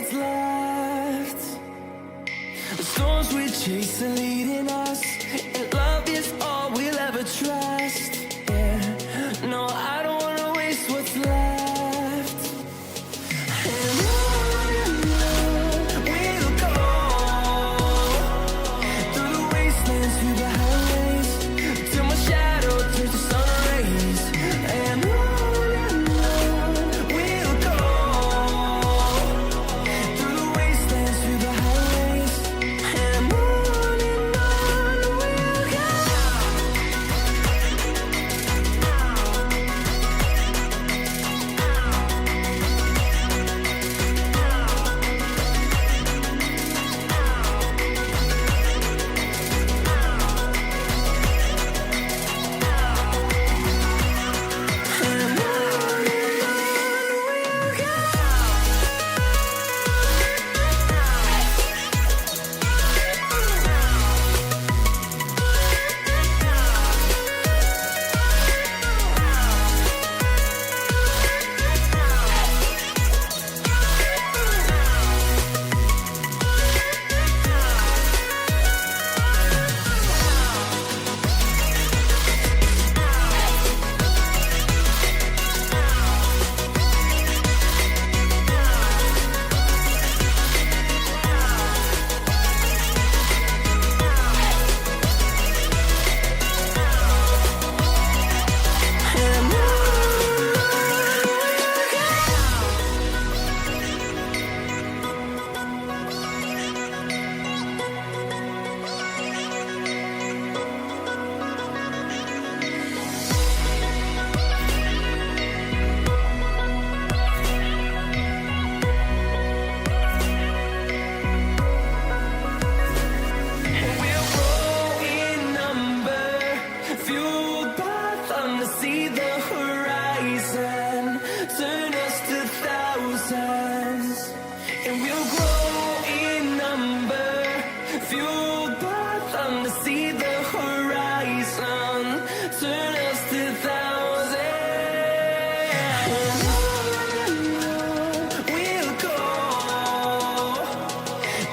what's left. The storms we chase are leading us, and love is all we'll ever trust. Yeah, no, I don't wanna waste what's left. And on we'll go, through the wastelands, through the highways, till my shadow turns to sun rays. And on we'll go, through the wastelands, through the highways. And on we'll go. See the horizon, turn us to thousands, and we'll grow in number, fueled by thunder. See the horizon, turn us to thousands, and on we'll go,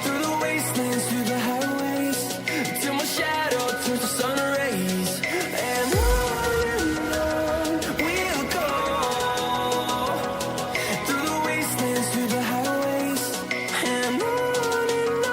through the wastelands, through the highways, till my shadow turns to sun rays. And we'll go, through the wastelands, through the highways, and on we'll go.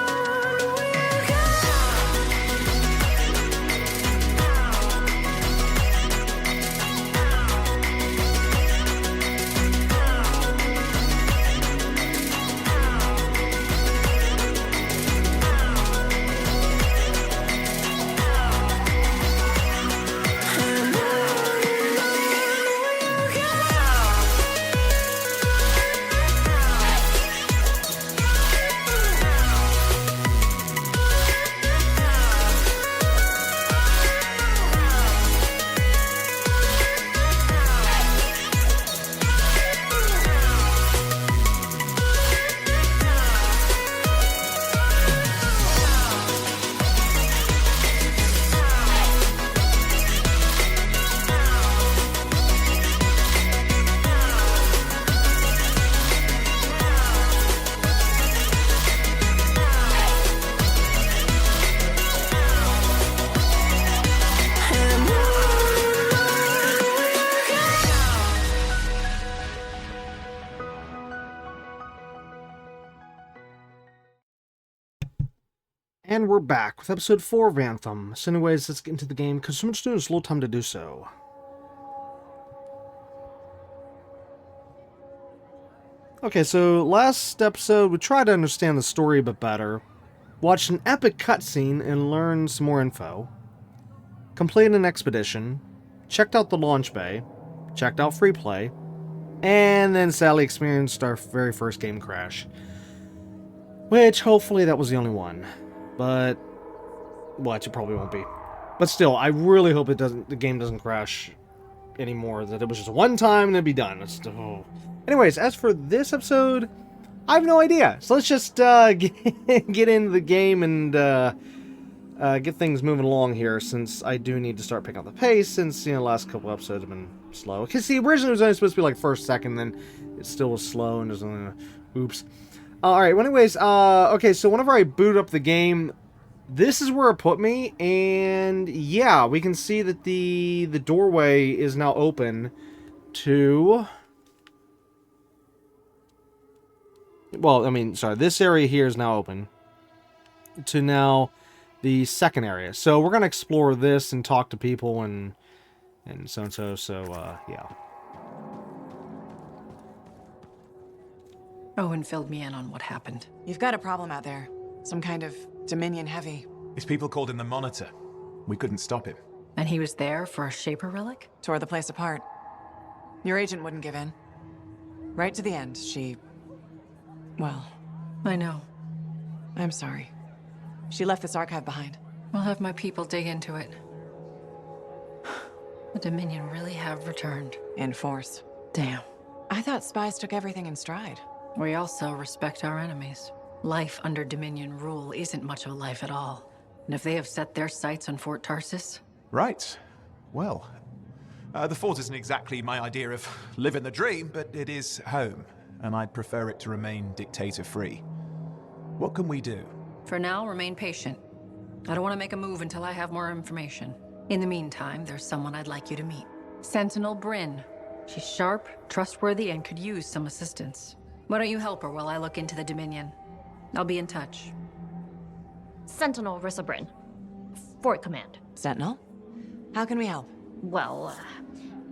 And we're back with episode 4 of Anthem. So anyways, let's get into the game, because so much to do, there's little time to do so. Okay, so last episode, we tried to understand the story a bit better, watched an epic cutscene and learned some more info, completed an expedition, checked out the launch bay, checked out free play, and then sadly experienced our very first game crash. Which, hopefully that was the only one. But, well, it probably won't be. But still, I really hope the game doesn't crash anymore. That it was just one time and it'd be done. Anyways, as for this episode, I have no idea. So let's just get into the game and get things moving along here, since I do need to start picking up the pace, since, you know, the last couple episodes have been slow. Because, see, originally it was only supposed to be like first, second, then it still was slow, and there's only... Oops. Alright, well anyways, okay, so whenever I boot up the game, this is where it put me, and yeah, we can see that the doorway is now open to... Well, I mean, sorry, this area here is now open to now the second area. So we're going to explore this and talk to people and so-and-so, yeah. Owen filled me in on what happened. You've got a problem out there. Some kind of Dominion heavy. His people called him the Monitor. We couldn't stop him. And he was there for a Shaper relic? Tore the place apart. Your agent wouldn't give in. Right to the end, she... Well, I know. I'm sorry. She left this archive behind. I'll have my people dig into it. The Dominion really have returned. In force. Damn. I thought spies took everything in stride. We also respect our enemies. Life under Dominion rule isn't much of a life at all. And if they have set their sights on Fort Tarsis... Right. Well, the fort isn't exactly my idea of living the dream, but it is home, and I'd prefer it to remain dictator-free. What can we do? For now, remain patient. I don't want to make a move until I have more information. In the meantime, there's someone I'd like you to meet. Sentinel Bryn. She's sharp, trustworthy, and could use some assistance. Why don't you help her while I look into the Dominion? I'll be in touch. Sentinel Rissa Bryn. Fort Command. Sentinel? How can we help? Well,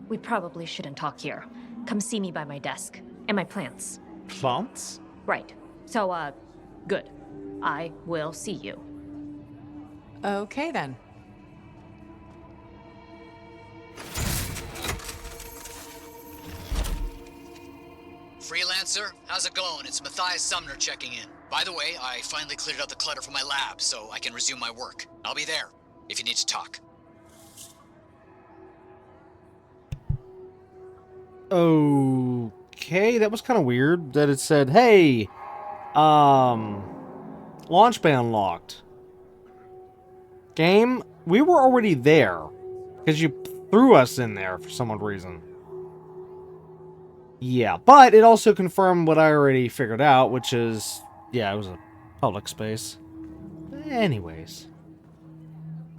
we probably shouldn't talk here. Come see me by my desk. And my plants. Plants? Right. So, good. I will see you. Okay, then. Freelancer, how's it going? It's Matthias Sumner checking in. By the way, I finally cleared out the clutter from my lab, so I can resume my work. I'll be there, if you need to talk. Okay, that was kind of weird that it said, hey, launch bay unlocked. Game, we were already there, because you threw us in there for some odd reason. Yeah, but it also confirmed what I already figured out, which is, yeah, it was a public space. Anyways.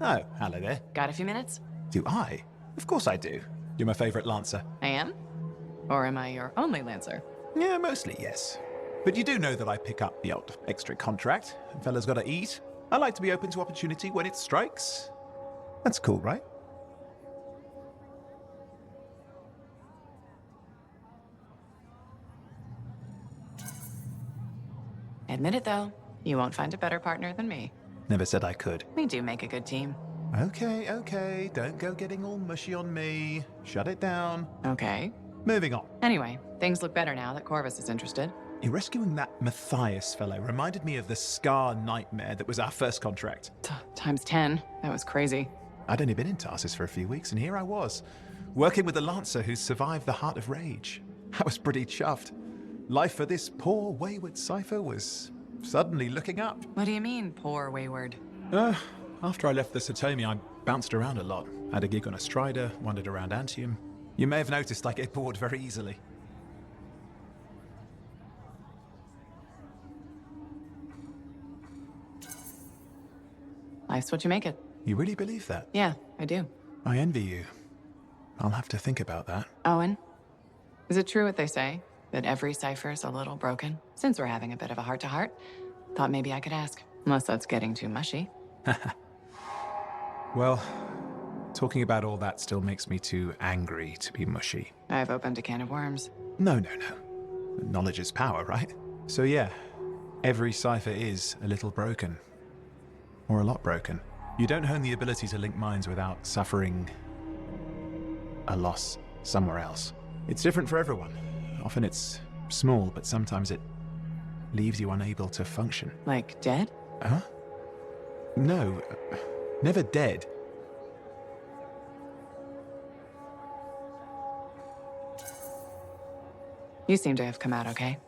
Oh, hello there. Got a few minutes? Do I? Of course I do. You're my favorite Lancer. I am? Or am I your only Lancer? Yeah, mostly, yes. But you do know that I pick up the odd extra contract. Fella's gotta eat. I like to be open to opportunity when it strikes. That's cool, right? Admit it, though. You won't find a better partner than me. Never said I could. We do make a good team. Okay, okay. Don't go getting all mushy on me. Shut it down. Okay. Moving on. Anyway, things look better now that Corvus is interested. You rescuing that Matthias fellow reminded me of the Scar nightmare that was our first contract. Times 10. That was crazy. I'd only been in Tarsis for a few weeks, and here I was, working with the Lancer who's survived the Heart of Rage. I was pretty chuffed. Life for this poor, wayward cipher was suddenly looking up. What do you mean, poor wayward? After I left the Satomi, I bounced around a lot. Had a gig on a Strider, wandered around Anthem. You may have noticed I get bored very easily. Life's what you make it. You really believe that? Yeah, I do. I envy you. I'll have to think about that. Owen, is it true what they say? That every cipher's a little broken? Since we're having a bit of a heart-to-heart, thought maybe I could ask. Unless that's getting too mushy. Well, talking about all that still makes me too angry to be mushy. I've opened a can of worms. No. Knowledge is power, right? So yeah, every cipher is a little broken. Or a lot broken. You don't hone the ability to link minds without suffering a loss somewhere else. It's different for everyone. Often it's small, but sometimes it leaves you unable to function. Like dead? Huh? No, never dead. You seem to have come out okay.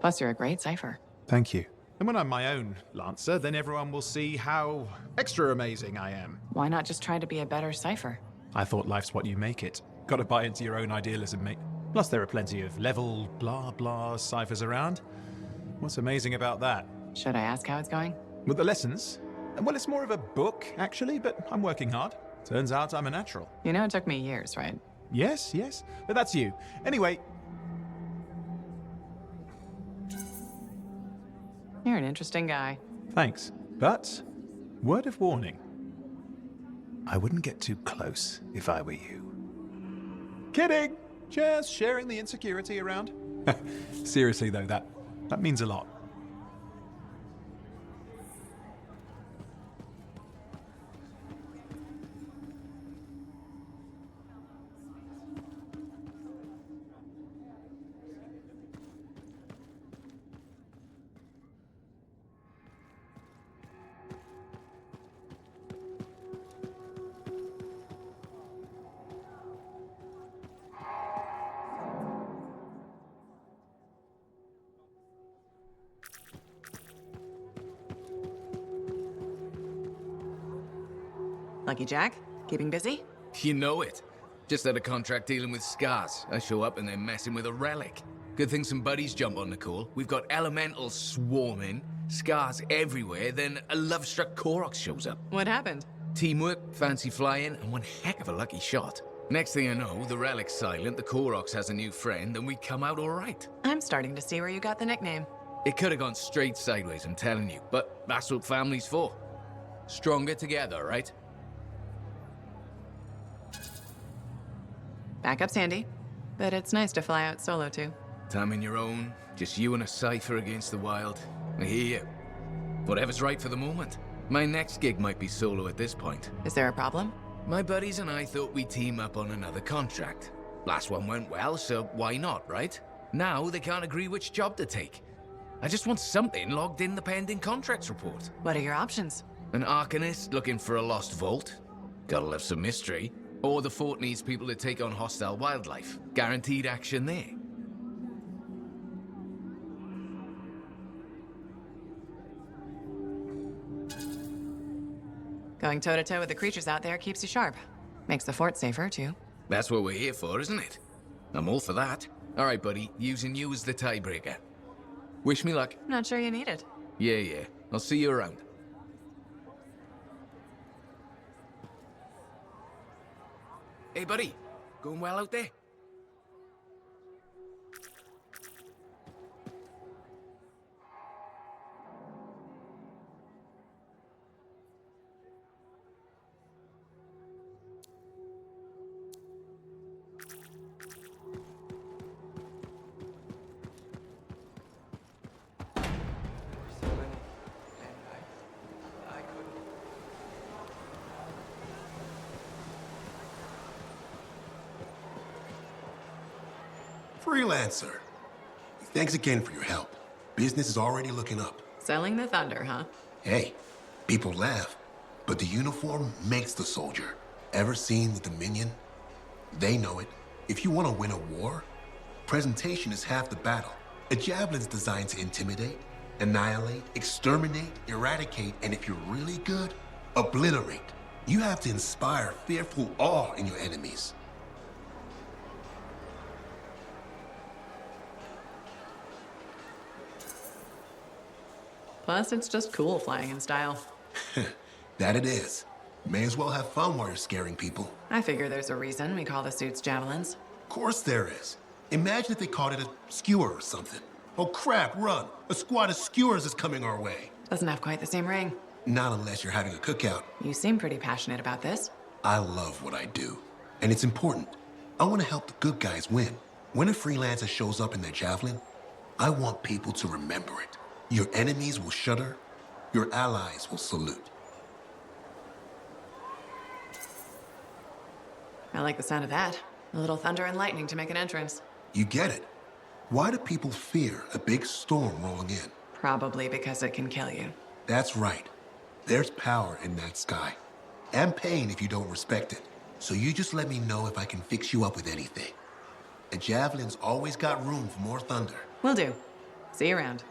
Plus, you're a great cipher. Thank you. And when I'm my own Lancer, then everyone will see how extra amazing I am. Why not just try to be a better cipher? I thought life's what you make it. Gotta buy into your own idealism, mate. Plus there are plenty of level blah blah ciphers around. What's amazing about that? Should I ask how it's going? With the lessons? Well, it's more of a book, actually, but I'm working hard. Turns out I'm a natural. You know it took me years, right? Yes, but that's you. Anyway, You're an interesting guy. thanks. But, word of warning. I wouldn't get too close if I were you. Kidding! Just sharing the insecurity around. Seriously though, that means a lot. Lucky Jack? Keeping busy? You know it. Just had a contract dealing with scars. I show up and they're messing with a relic. Good thing some buddies jump on the call. We've got elementals swarming, scars everywhere, then a love-struck Koroks shows up. What happened? Teamwork, fancy flying, and one heck of a lucky shot. Next thing I know, the relic's silent, the Koroks has a new friend, and we come out all right. I'm starting to see where you got the nickname. It could have gone straight sideways, I'm telling you, but that's what family's for. Stronger together, right? Backup's handy, but it's nice to fly out solo too. Time on your own, just you and a cipher against the wild. I hear you. Whatever's right for the moment. My next gig might be solo at this point. Is there a problem? My buddies and I thought we'd team up on another contract. Last one went well, so why not, right? Now they can't agree which job to take. I just want something logged in the pending contracts report. What are your options? An Arcanist looking for a lost vault? Gotta love some mystery. Or the fort needs people to take on hostile wildlife. Guaranteed action there. Going toe-to-toe with the creatures out there keeps you sharp. Makes the fort safer, too. That's what we're here for, isn't it? I'm all for that. All right, buddy. Using you as the tiebreaker. Wish me luck. Not sure you need it. Yeah. I'll see you around. Hey, buddy. Going well out there? Freelancer. Thanks again for your help. Business is already looking up. Selling the thunder, huh? Hey, people laugh, but the uniform makes the soldier. Ever seen the Dominion? They know it. If you want to win a war, presentation is half the battle. A javelin's designed to intimidate, annihilate, exterminate, eradicate, and if you're really good, obliterate. You have to inspire fearful awe in your enemies. Plus, it's just cool flying in style. That it is. May as well have fun while you're scaring people. I figure there's a reason we call the suits javelins. Of course there is. Imagine if they called it a skewer or something. Oh crap, run! A squad of skewers is coming our way. Doesn't have quite the same ring. Not unless you're having a cookout. You seem pretty passionate about this. I love what I do, and it's important. I want to help the good guys win. When a freelancer shows up in their javelin, I want people to remember it. Your enemies will shudder, your allies will salute. I like the sound of that. A little thunder and lightning to make an entrance. You get it. Why do people fear a big storm rolling in? Probably because it can kill you. That's right. There's power in that sky. And pain if you don't respect it. So you just let me know if I can fix you up with anything. A javelin's always got room for more thunder. Will do. See you around.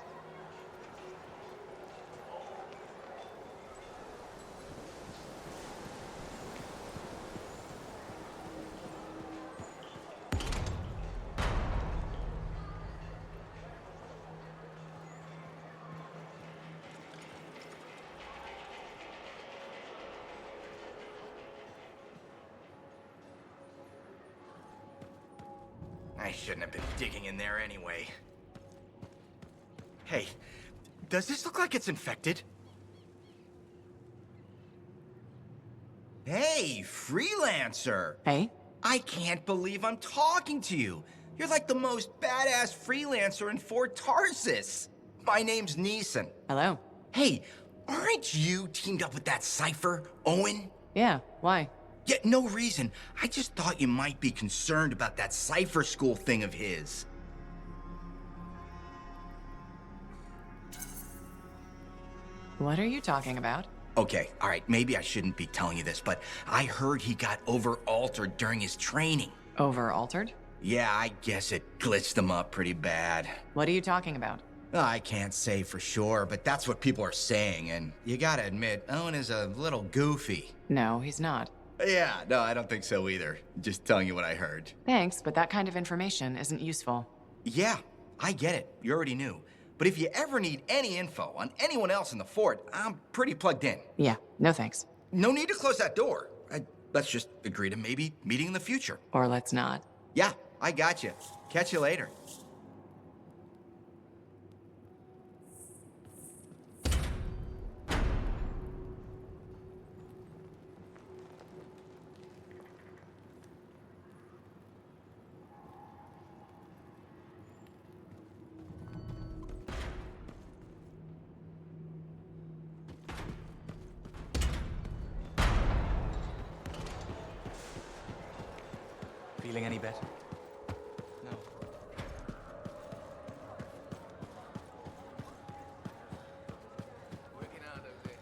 I shouldn't have been digging in there anyway. Hey, does this look like it's infected? Hey, freelancer! Hey? I can't believe I'm talking to you. You're like the most badass freelancer in Fort Tarsis. My name's Neeson. Hello. Hey, aren't you teamed up with that Cypher, Owen? Yeah, why? Yeah, no reason. I just thought you might be concerned about that Cypher school thing of his. What are you talking about? Okay, all right, maybe I shouldn't be telling you this, but I heard he got over-altered during his training. Over-altered? Yeah, I guess it glitched him up pretty bad. What are you talking about? I can't say for sure, but that's what people are saying, and you gotta admit, Owen is a little goofy. No, he's not. Yeah, no, I don't think so either. Just telling you what I heard. Thanks, but that kind of information isn't useful. Yeah, I get it. You already knew. But if you ever need any info on anyone else in the fort, I'm pretty plugged in. Yeah, no thanks. No need to close that door. Let's just agree to maybe meeting in the future. Or let's not. Yeah, I got you. Catch you later. Feeling any better? No. Working hard over there.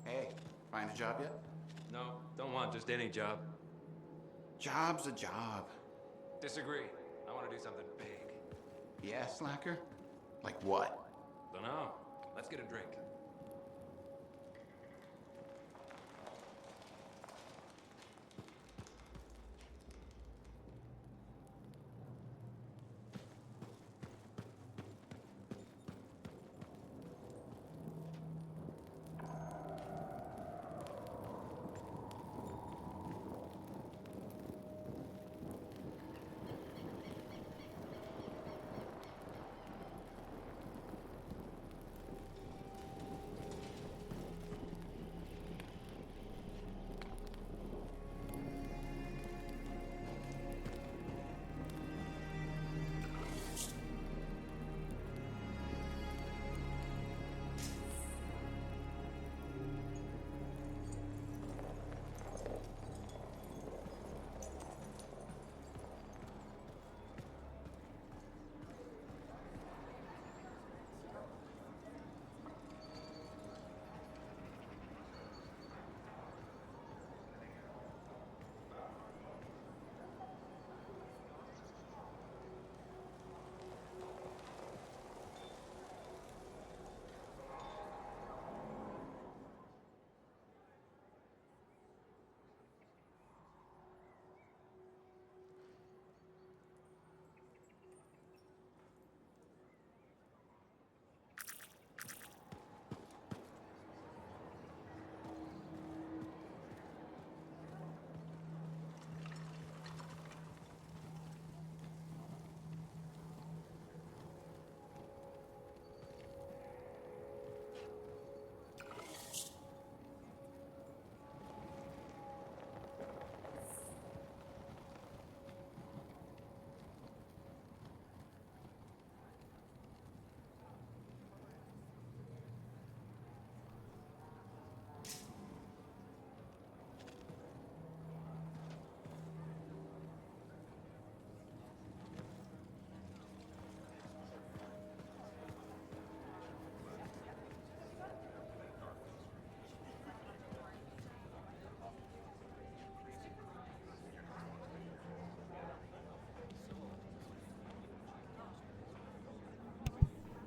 Hey, find a job yet? No, don't want just any job. Job's a job. Disagree. I want to do something big. Yeah, slacker? Like what? Dunno. Let's get a drink.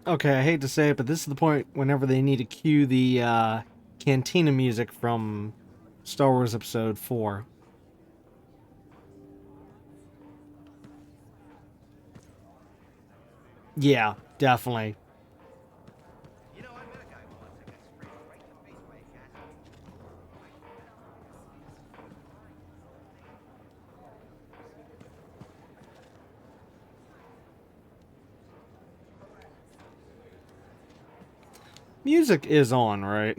Okay, I hate to say it, but this is the point whenever they need to cue the cantina music from Star Wars Episode 4. Yeah, definitely. Music is on, right?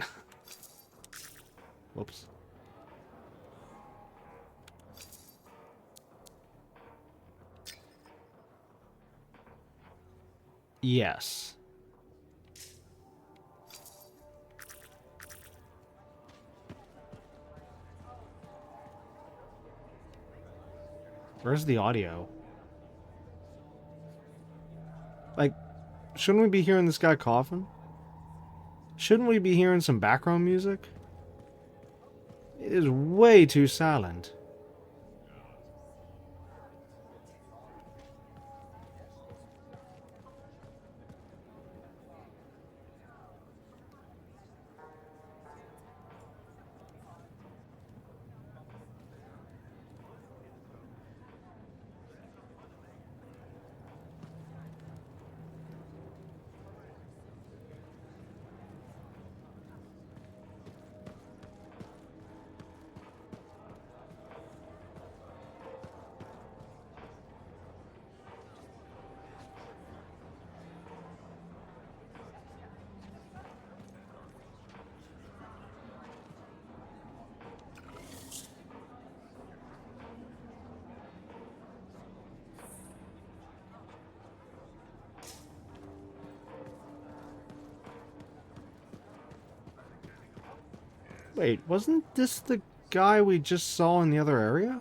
Whoops. Yes. Where's the audio? Like, shouldn't we be hearing this guy coughing? Shouldn't we be hearing some background music? It is way too silent. Wait, wasn't this the guy we just saw in the other area?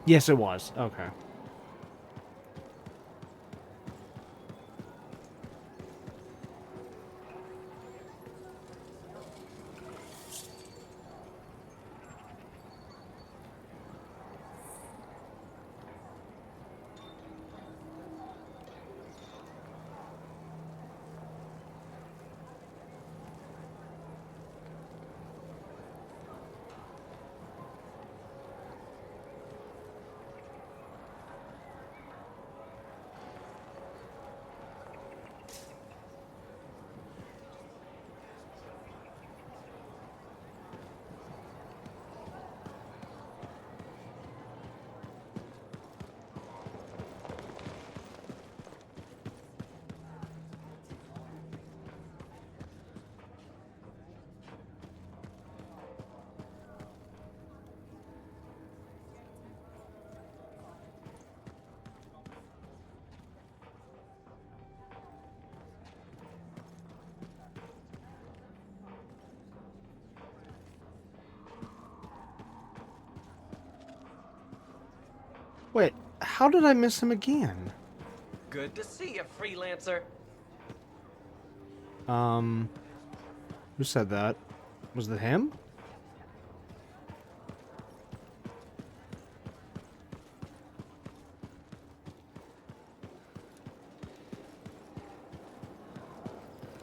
Yes, it was. Okay. Wait, how did I miss him again? Good to see you, freelancer. Who said that? Was it him?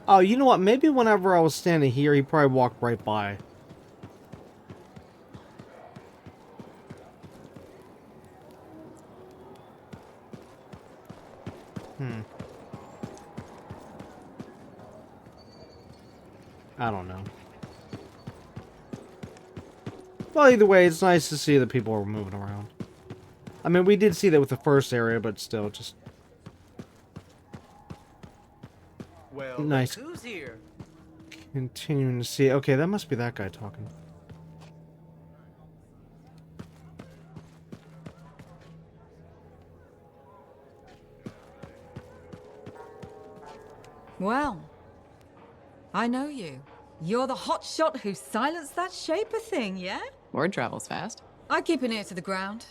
Oh, you know what? Maybe whenever I was standing here, he probably walked right by. I don't know. Well, either way, it's nice to see that people are moving around. I mean, we did see that with the first area, but still, just... Well, nice. who's here? Continuing to see... Okay, that must be that guy talking. Well, I know you. You're the hotshot who silenced that shaper thing, yeah? Word travels fast. I keep an ear to the ground.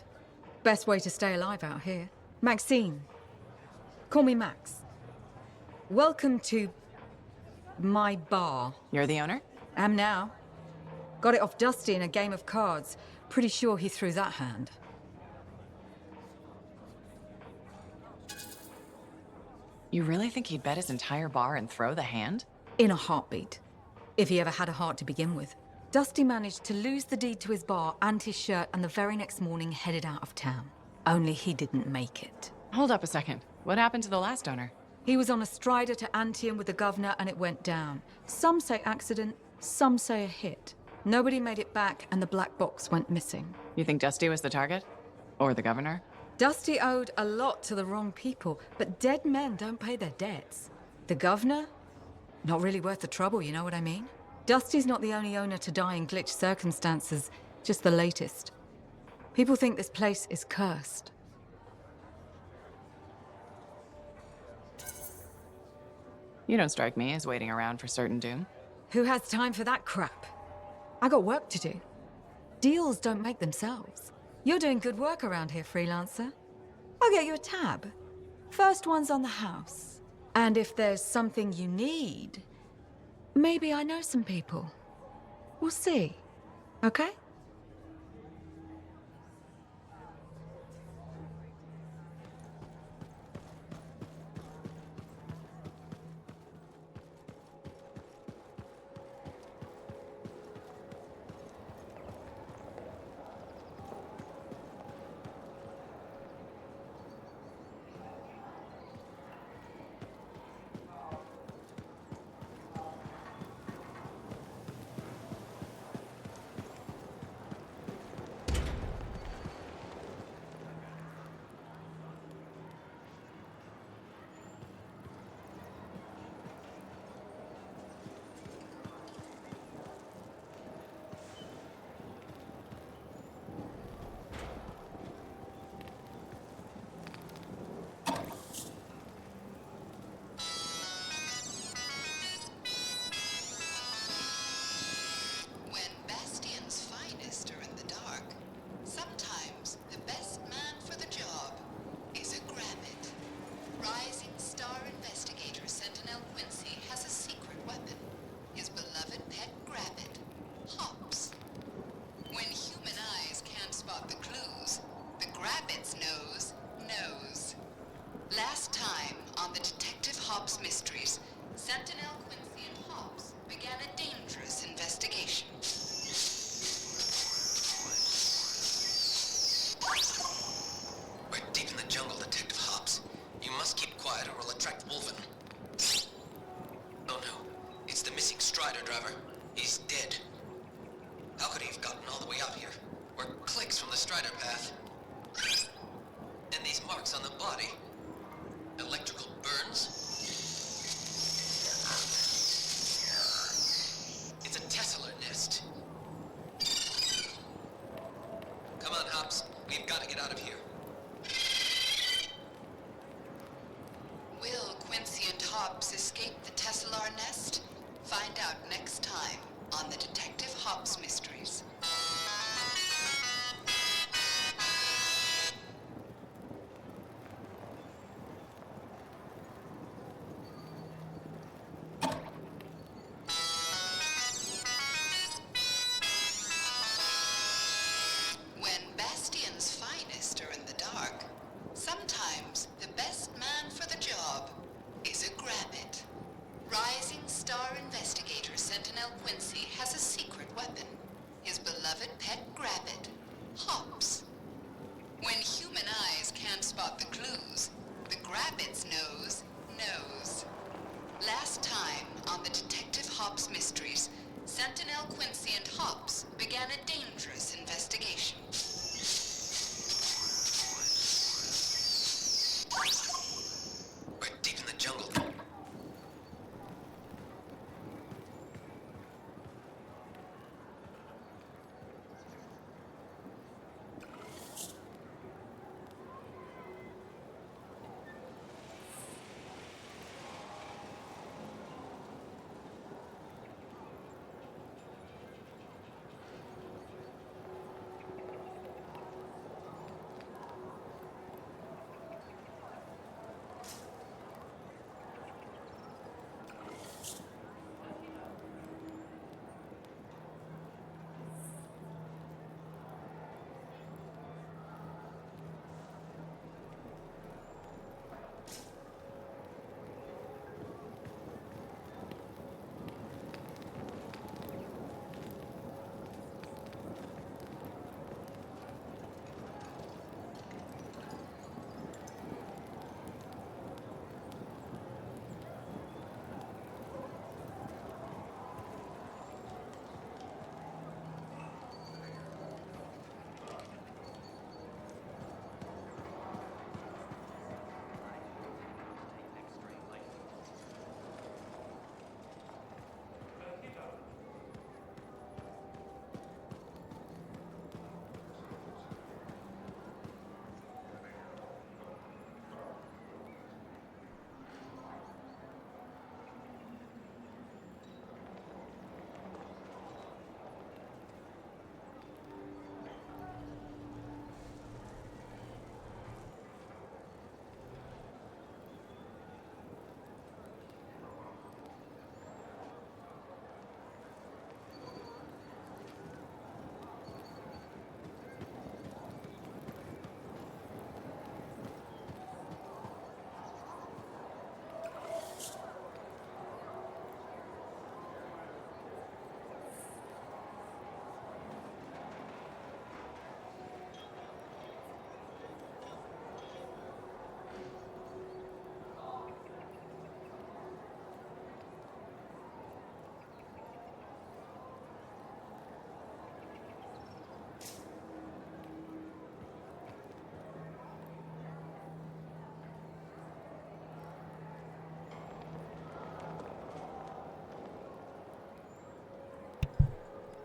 Best way to stay alive out here. Maxine. Call me Max. Welcome to my bar. You're the owner? Am now. Got it off Dusty in a game of cards. Pretty sure he threw that hand. You really think he'd bet his entire bar and throw the hand? In a heartbeat. If he ever had a heart to begin with. Dusty managed to lose the deed to his bar and his shirt, and the very next morning headed out of town. Only he didn't make it. Hold up a second. What happened to the last owner? He was on a strider to Anthem with the governor and it went down. Some say accident, some say a hit. Nobody made it back and the black box went missing. You think Dusty was the target? Or the governor? Dusty owed a lot to the wrong people, but dead men don't pay their debts. The governor? Not really worth the trouble, you know what I mean? Dusty's not the only owner to die in glitch circumstances, just the latest. People think this place is cursed. You don't strike me as waiting around for certain doom. Who has time for that crap? I got work to do. Deals don't make themselves. You're doing good work around here, freelancer. I'll get you a tab. First one's on the house. And if there's something you need, maybe I know some people. We'll see. Okay? Last time on the Detective Hobbs mysteries, Sentinel Quincy and Hobbs began a dangerous investigation. We're deep in the jungle, Detective Hobbs. You must keep quiet or we'll attract Wolven. Oh no, it's the missing Strider driver. He's dead. How could he have gotten all the way out here? We're clicks from the Strider path. And these marks on the body. Electrical burns? It's a Tesla nest. Come on, Hobbs. We've got to get out of here. Will Quincy and Hobbs escape the Tesla nest? Find out next time on the Detective Hobbs mysteries. When Bastion's finest are in the dark, sometimes the best man for the job is a Grabbit. Rising Star investigator Sentinel Quincy has a secret weapon. His beloved pet Grabbit, Hobbs. When human eyes can't spot the clues, the Grabbit's nose knows. Last time on the Detective Hobbs mysteries, Sentinel Quincy and Hobbs began a dangerous investigation. We're deep in the jungle.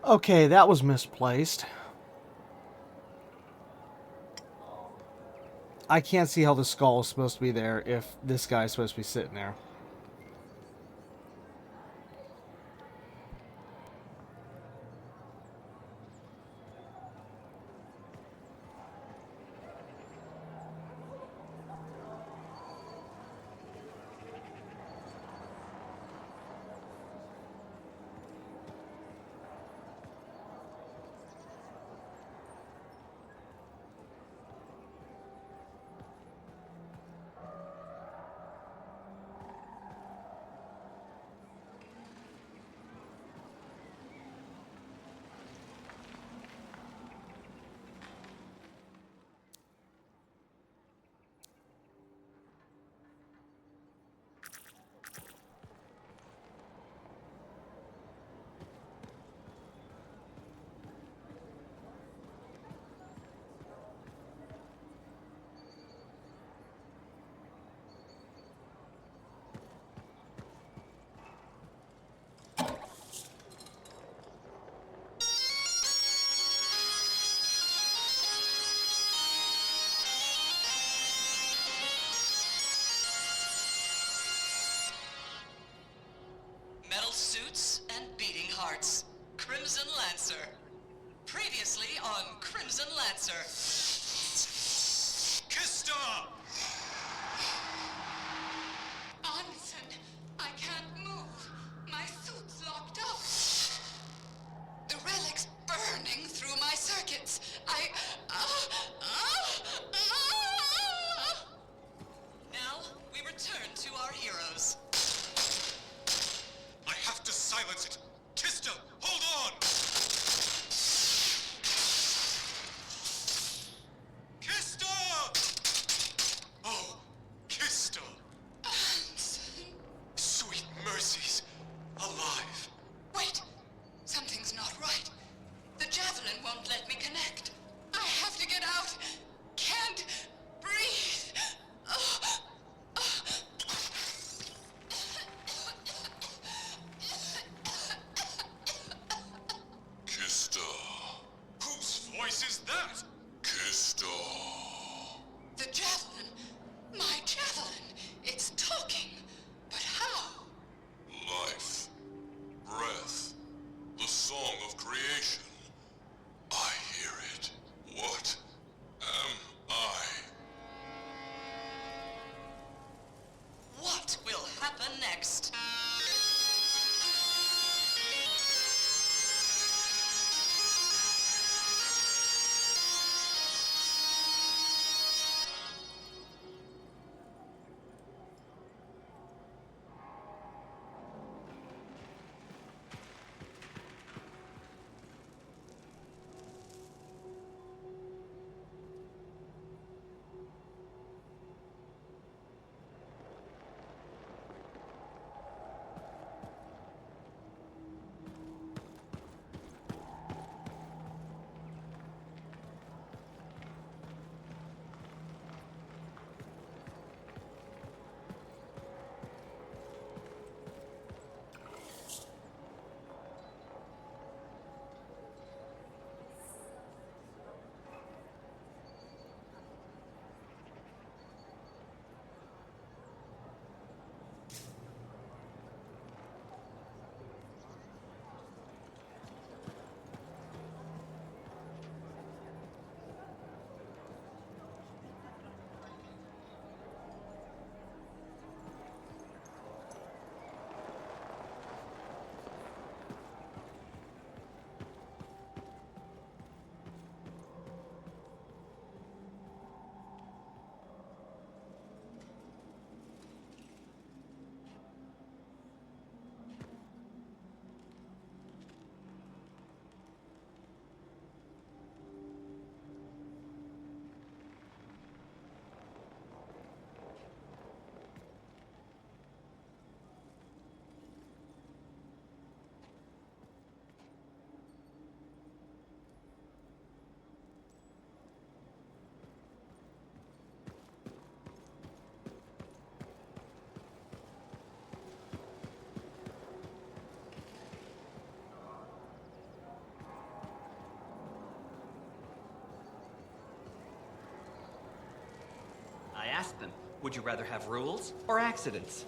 Okay, that was misplaced. I can't see how the skull is supposed to be there if this guy's supposed to be sitting there. Metal suits and beating hearts. Crimson Lancer. Previously on Crimson Lancer. Kista! Onsen, I can't move. My suit's locked up. The relic's burning through my circuits. Now, we return to our heroes. I have to silence it. Kista, hold on! Kista! Oh, Kista! Sweet mercies. Alive. Wait! Something's not right. The javelin won't let me connect. I have to get out. Can't breathe. Kista. Whose voice is that? Kista. The javelin. My javelin. It's talking. But how? Life. Breath. The song of creation. I hear it. What am I? What will happen next? asked them, would you rather have rules or accidents?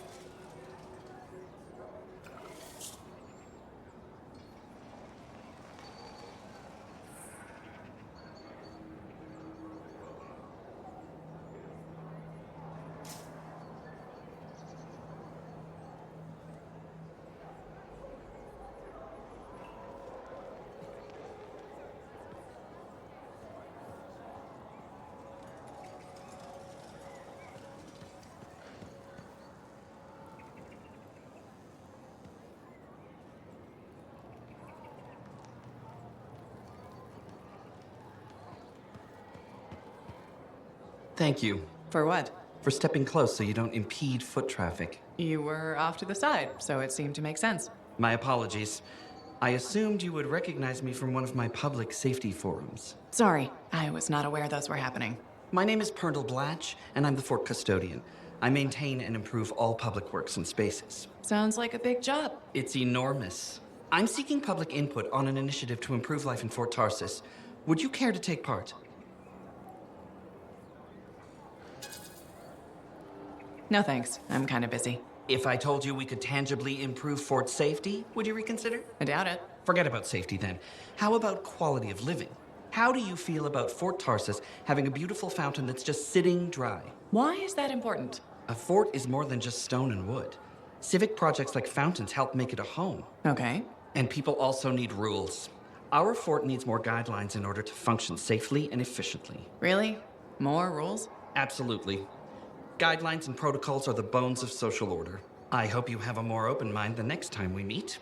Thank you. For what? For stepping close so you don't impede foot traffic. You were off to the side, so it seemed to make sense. My apologies. I assumed you would recognize me from one of my public safety forums. Sorry, I was not aware those were happening. My name is Pernell Blatch, and I'm the fort custodian. I maintain and improve all public works and spaces. Sounds like a big job. It's enormous. I'm seeking public input on an initiative to improve life in Fort Tarsis. Would you care to take part? No thanks, I'm kind of busy. If I told you we could tangibly improve fort safety, would you reconsider? I doubt it. Forget about safety then. How about quality of living? How do you feel about Fort Tarsis having a beautiful fountain that's just sitting dry? Why is that important? A fort is more than just stone and wood. Civic projects like fountains help make it a home. Okay. And people also need rules. Our fort needs more guidelines in order to function safely and efficiently. Really? More rules? Absolutely. Guidelines and protocols are the bones of social order. I hope you have a more open mind the next time we meet.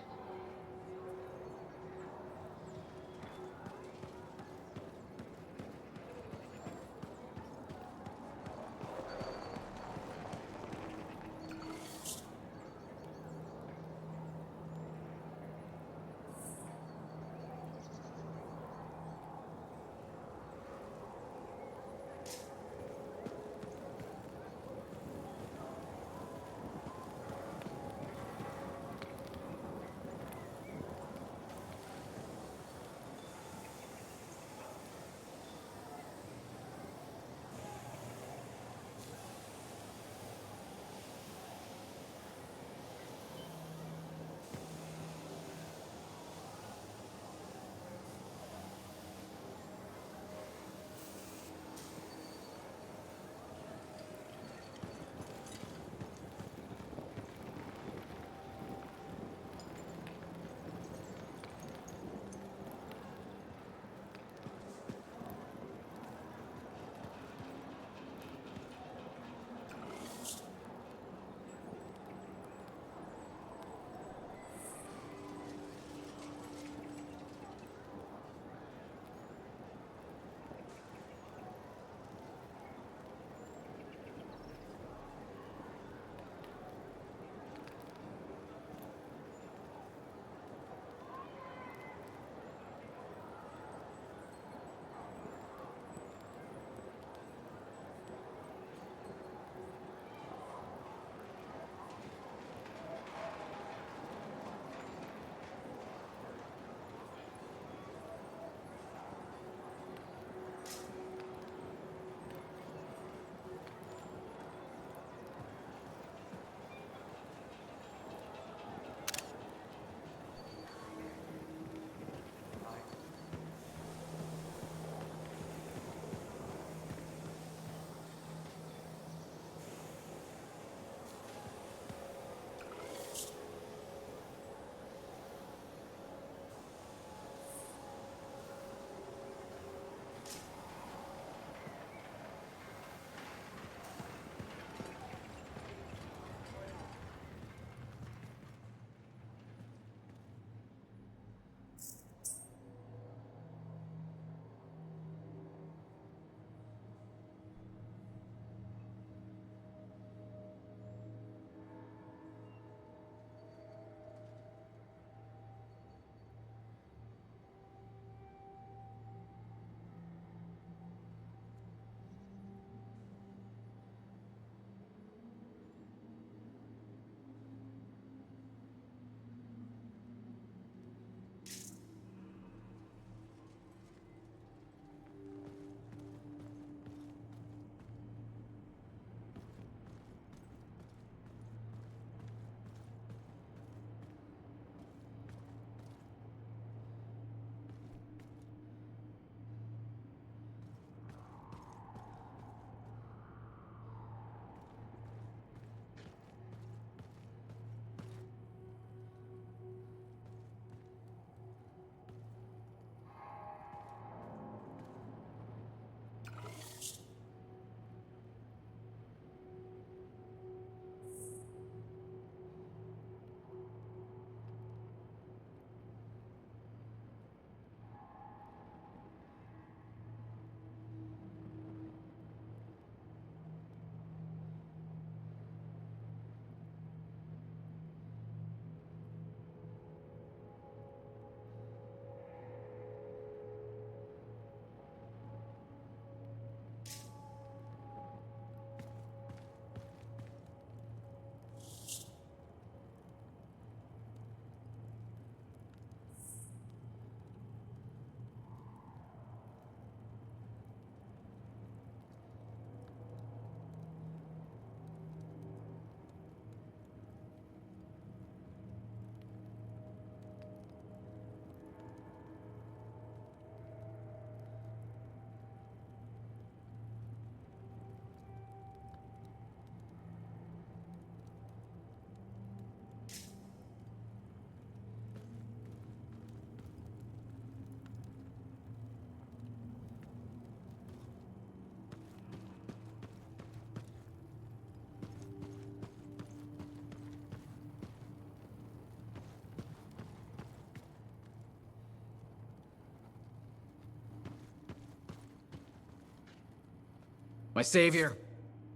My savior.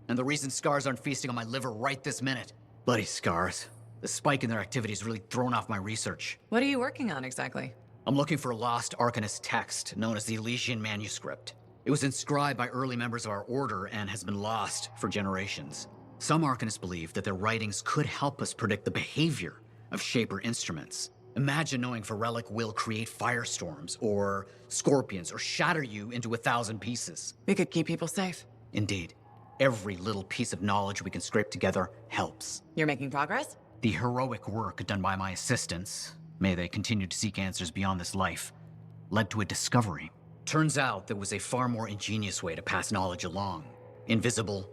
And the reason scars aren't feasting on my liver right this minute. Bloody scars. The spike in their activity has really thrown off my research. What are you working on exactly? I'm looking for a lost Arcanist text known as the Elysian Manuscript. It was inscribed by early members of our order and has been lost for generations. Some Arcanists believe that their writings could help us predict the behavior of Shaper instruments. Imagine knowing if a relic will create firestorms, or scorpions, or shatter you into 1,000 pieces. We could keep people safe. Indeed. Every little piece of knowledge we can scrape together helps. You're making progress? The heroic work done by my assistants, may they continue to seek answers beyond this life, led to a discovery. Turns out there was a far more ingenious way to pass knowledge along. Invisible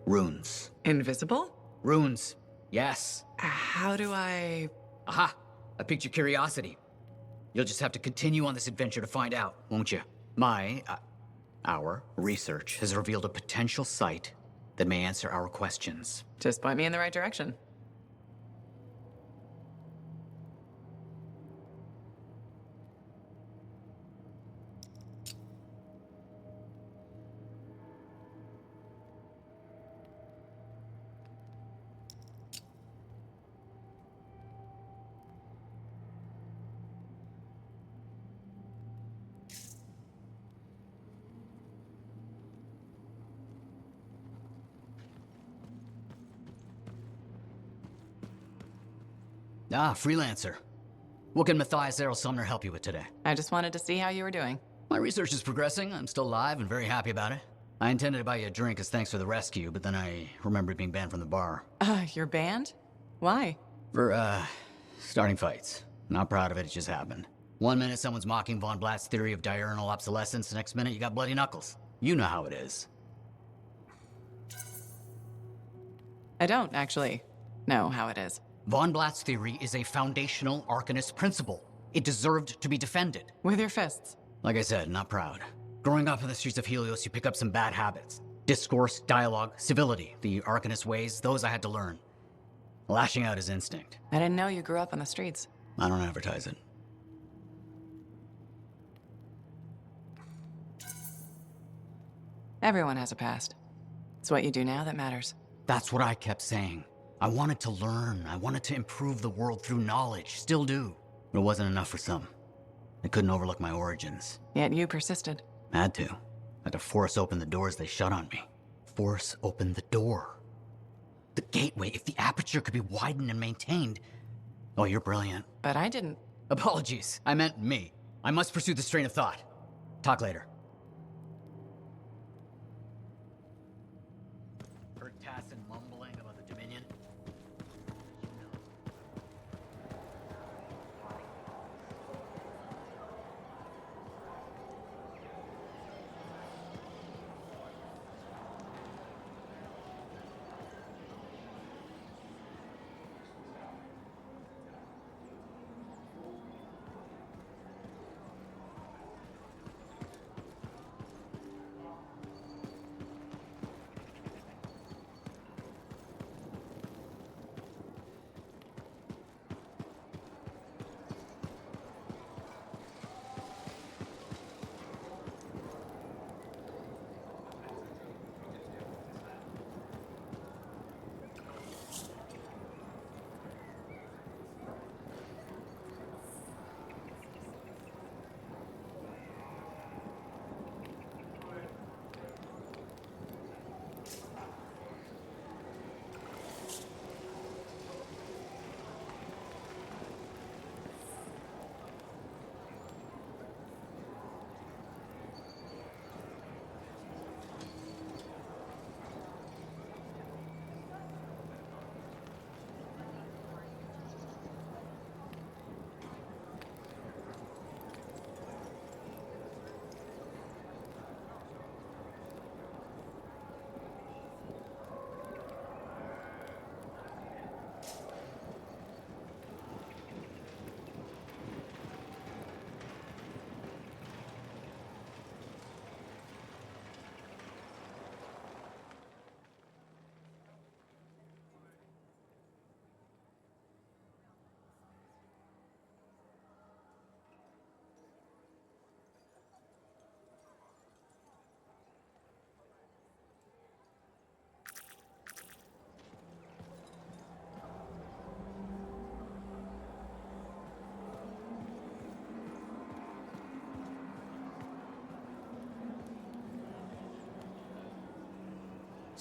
runes. Invisible? Runes, yes. How do I... Aha! I piqued your curiosity. You'll just have to continue on this adventure to find out, won't you? Our research has revealed a potential site that may answer our questions. Just point me in the right direction. Ah, freelancer. What can Matthias Errol Sumner help you with today? I just wanted to see how you were doing. My research is progressing. I'm still alive and very happy about it. I intended to buy you a drink as thanks for the rescue, but then I remembered being banned from the bar. You're banned? Why? For, starting fights. Not proud of it, it just happened. One minute someone's mocking Von Blatt's theory of diurnal obsolescence, the next minute you got bloody knuckles. You know how it is. I don't, actually, know how it is. Von Blatt's theory is a foundational Arcanist principle. It deserved to be defended. With your fists. Like I said, not proud. Growing up in the streets of Helios, you pick up some bad habits. Discourse, dialogue, civility. The Arcanist ways, those I had to learn. Lashing out is instinct. I didn't know you grew up on the streets. I don't advertise it. Everyone has a past. It's what you do now that matters. That's what I kept saying. I wanted to learn. I wanted to improve the world through knowledge. Still do. But it wasn't enough for some. They couldn't overlook my origins. Yet you persisted. Had to. Had to force open the doors they shut on me. Force open the door. The gateway, if the aperture could be widened and maintained. Oh, you're brilliant. But I didn't. Apologies. I meant me. I must pursue this train of thought. Talk later. Heard Tassin mumbling about the Dominion?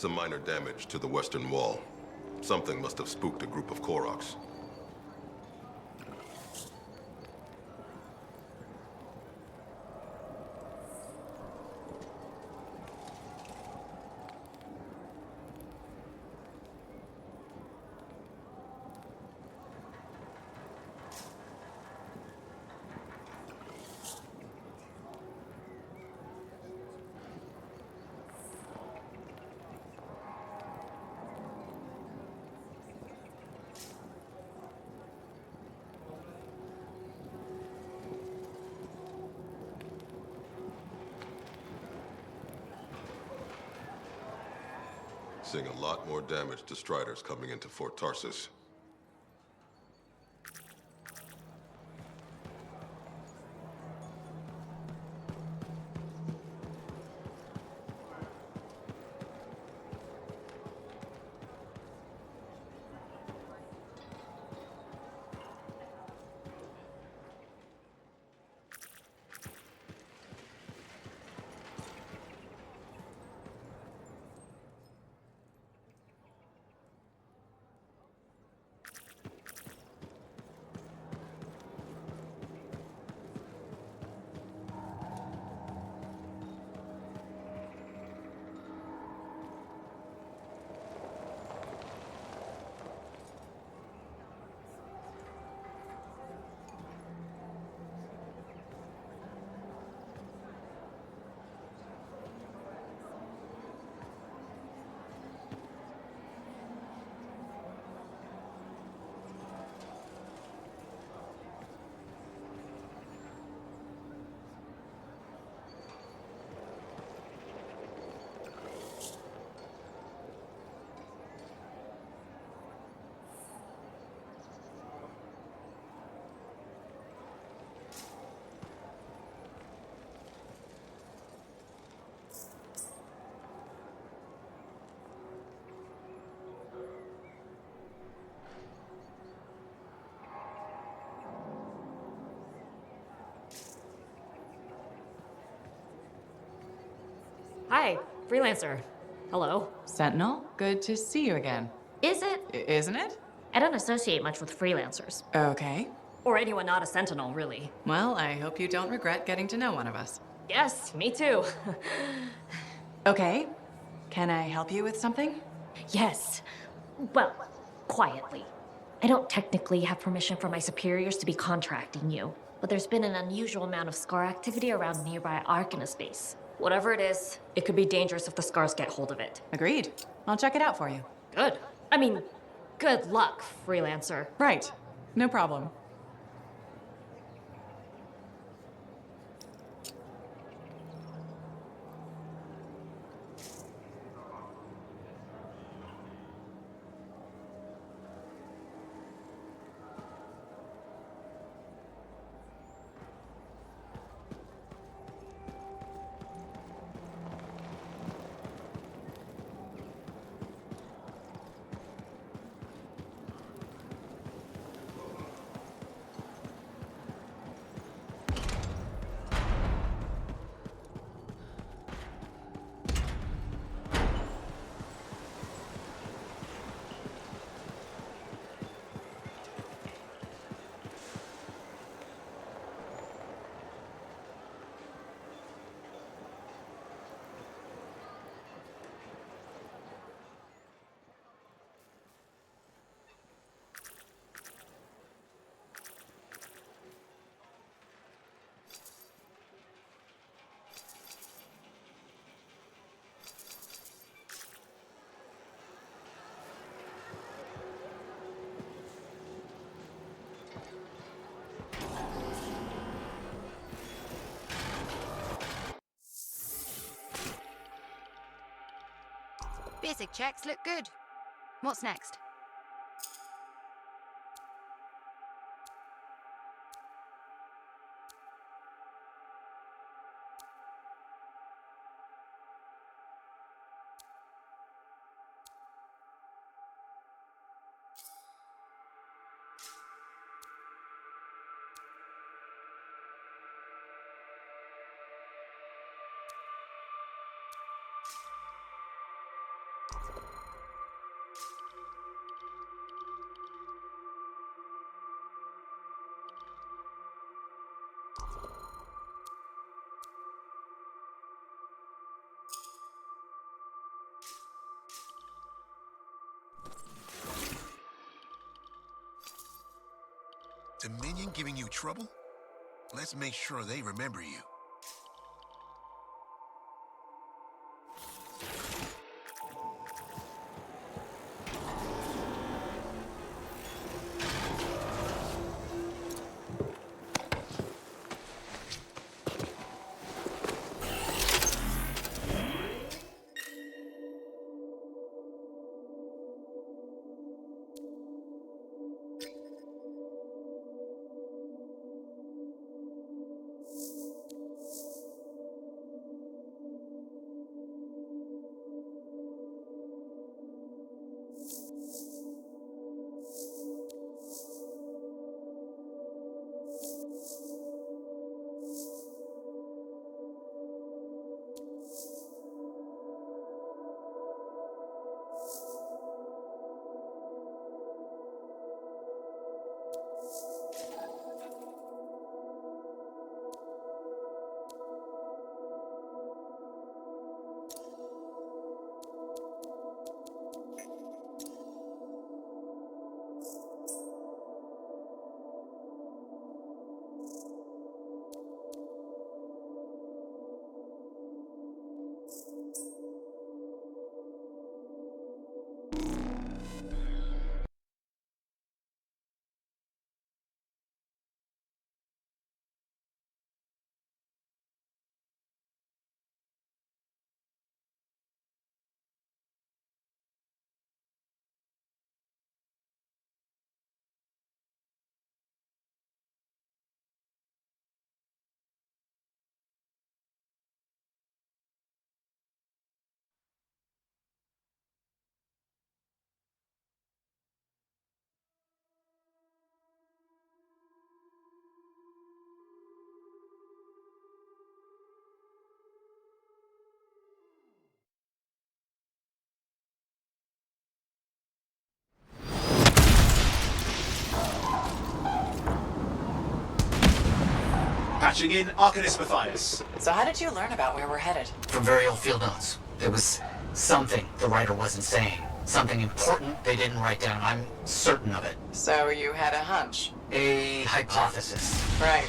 Some minor damage to the western wall. Something must have spooked a group of Koroks. Seeing a lot more damage to Striders coming into Fort Tarsus. Hi, freelancer. Hello. Sentinel, good to see you again. Is it? Isn't it? I don't associate much with freelancers. Okay. Or anyone not a sentinel, really. Well, I hope you don't regret getting to know one of us. Yes, me too. Okay. Can I help you with something? Yes. Well, quietly. I don't technically have permission from my superiors to be contracting you, but there's been an unusual amount of Scar activity around nearby Arcanist base. Whatever it is, it could be dangerous if the Scars get hold of it. Agreed. I'll check it out for you. Good. I mean, good luck, freelancer. Right. No problem. Basic checks look good. What's next? Dominion giving you trouble? Let's make sure they remember you. Patching in Arcanist Matthias. So how did you learn about where we're headed? From very old field notes. There was something the writer wasn't saying. Something important they didn't write down. I'm certain of it. So you had a hunch? A hypothesis. Right.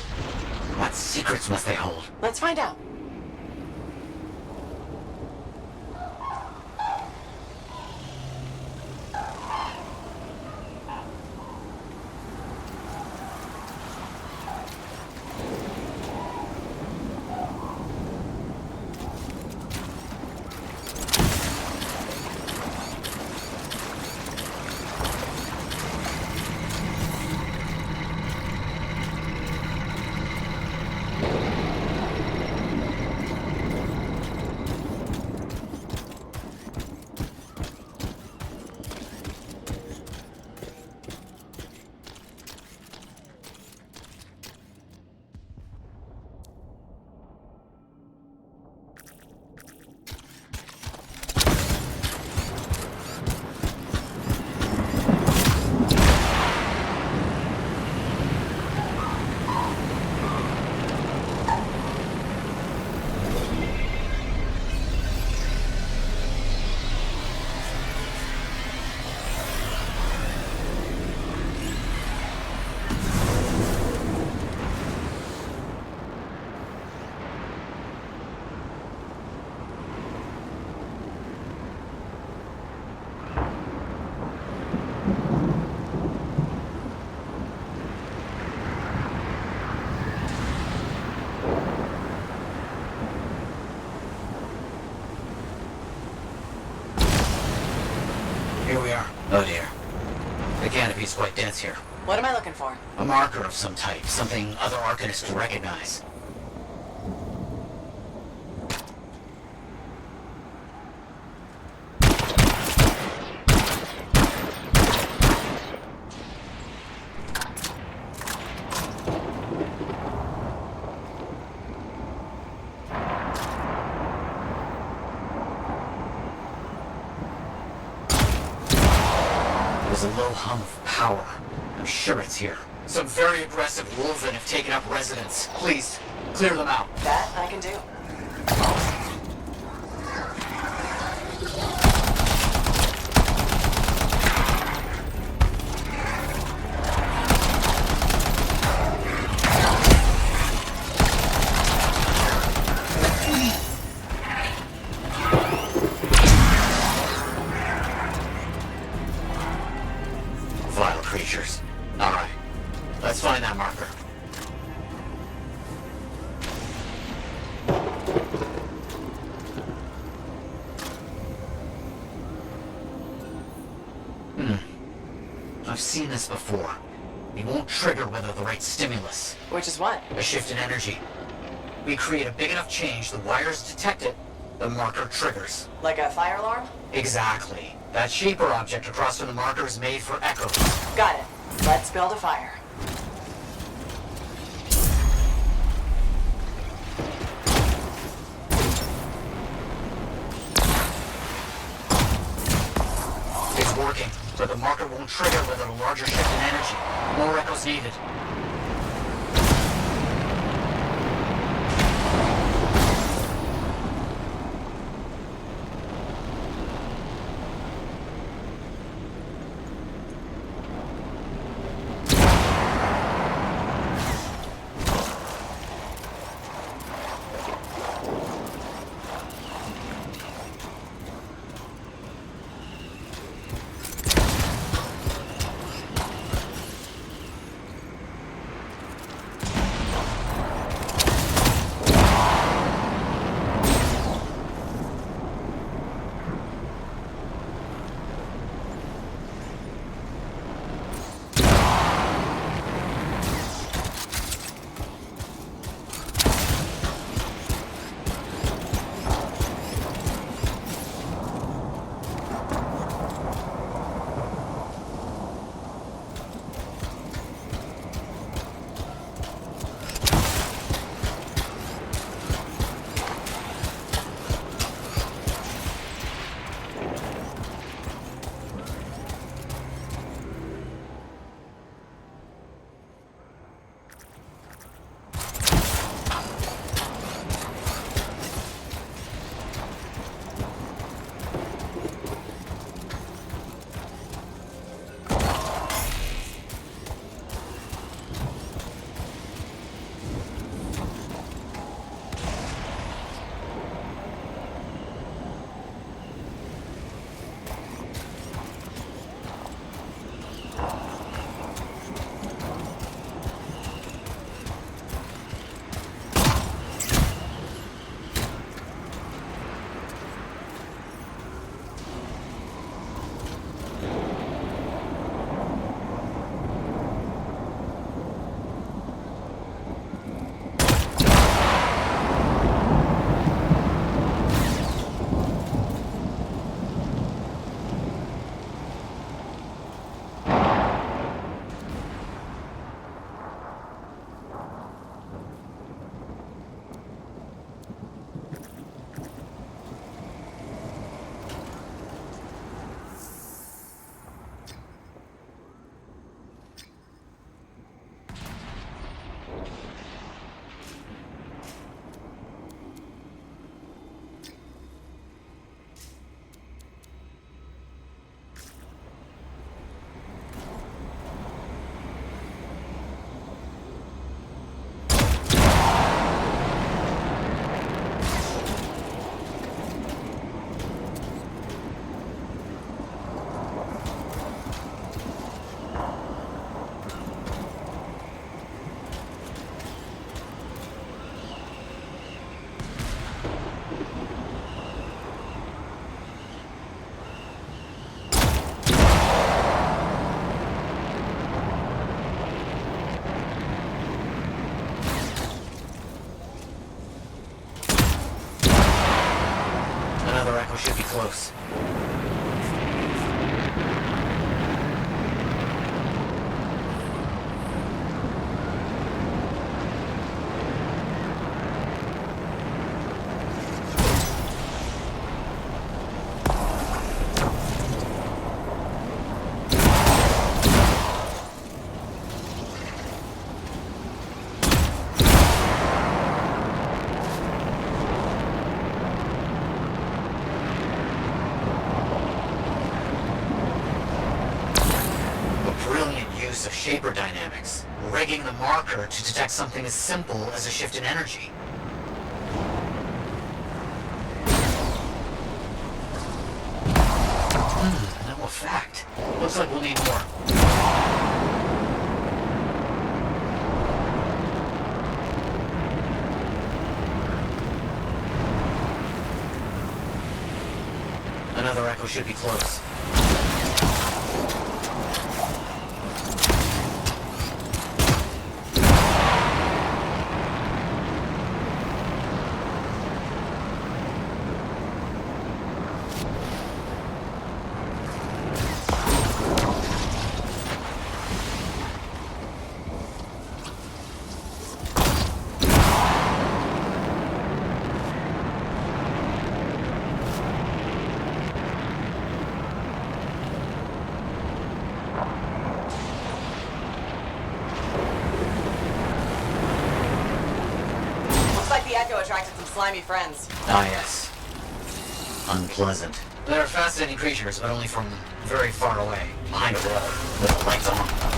What secrets must they hold? Let's find out. Here we are. Oh dear. The canopy's quite dense here. What am I looking for? A marker of some type. Something other Arcanists will recognize. There's a low hum of power. I'm sure it's here. Some very aggressive wolven have taken up residence. Please, clear them out. That I can do. Vile creatures. All right, let's find that marker. I've seen this before. We won't trigger without the right stimulus. Which is what? A shift in energy. We create a big enough change, the wires detect it, the marker triggers. Like a fire alarm? Exactly. That shape or object across from the marker is made for echoes. Got it. Let's build a fire. It's working, but the marker won't trigger without a larger shift in energy. More echoes needed. Should be close. use of shaper dynamics, rigging the marker to detect something as simple as a shift in energy. No effect. Looks like we'll need more. Another echo should be close. Attracted some slimy friends. Ah, yes. Unpleasant. They're fascinating creatures, but only from very far away, behind a wall, with the lights on.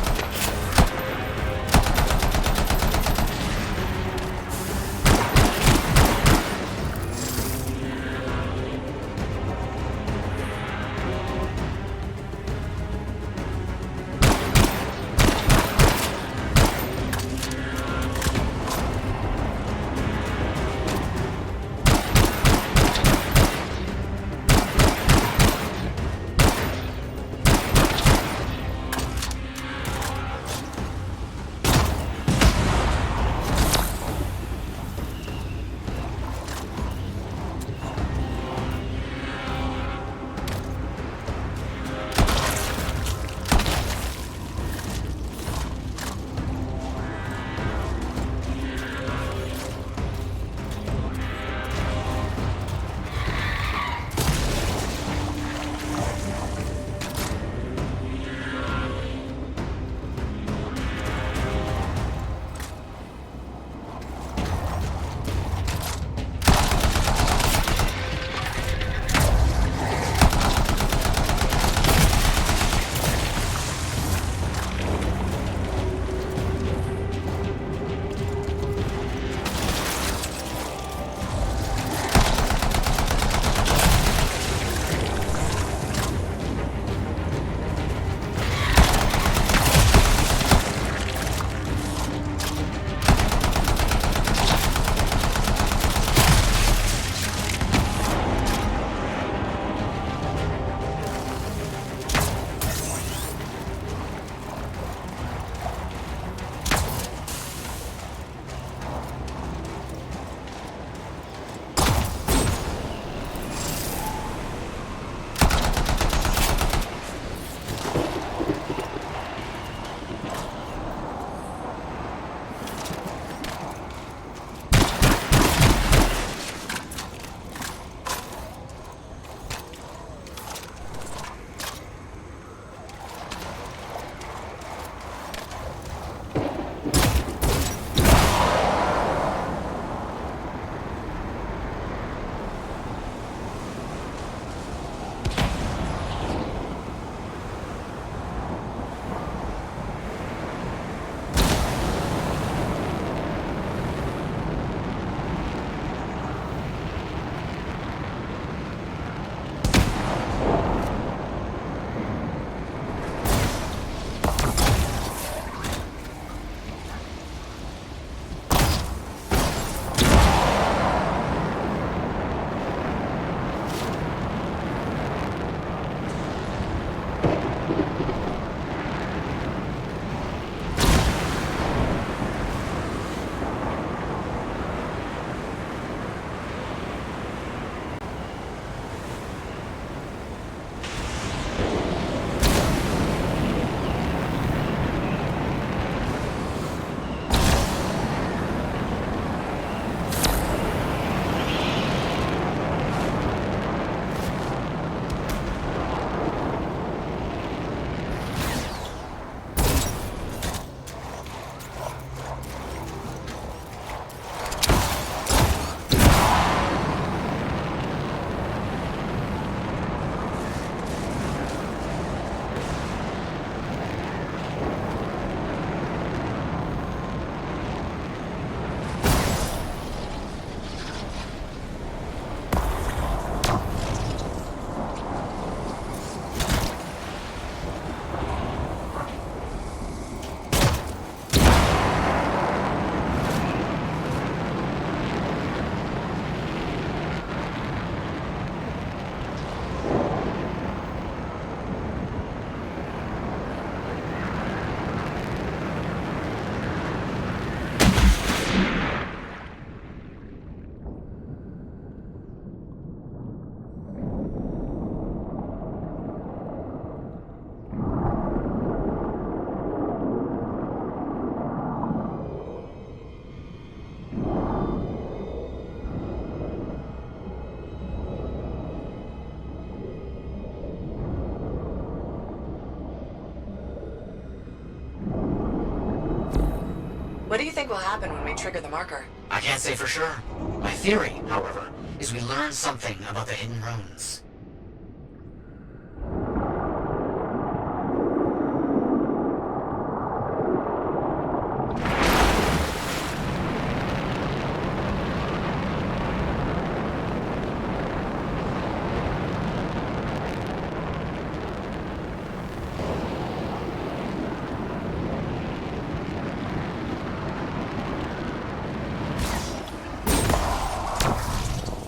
do you think will happen when we trigger the marker? I can't say for sure. My theory, however, is we learn something about the hidden runes.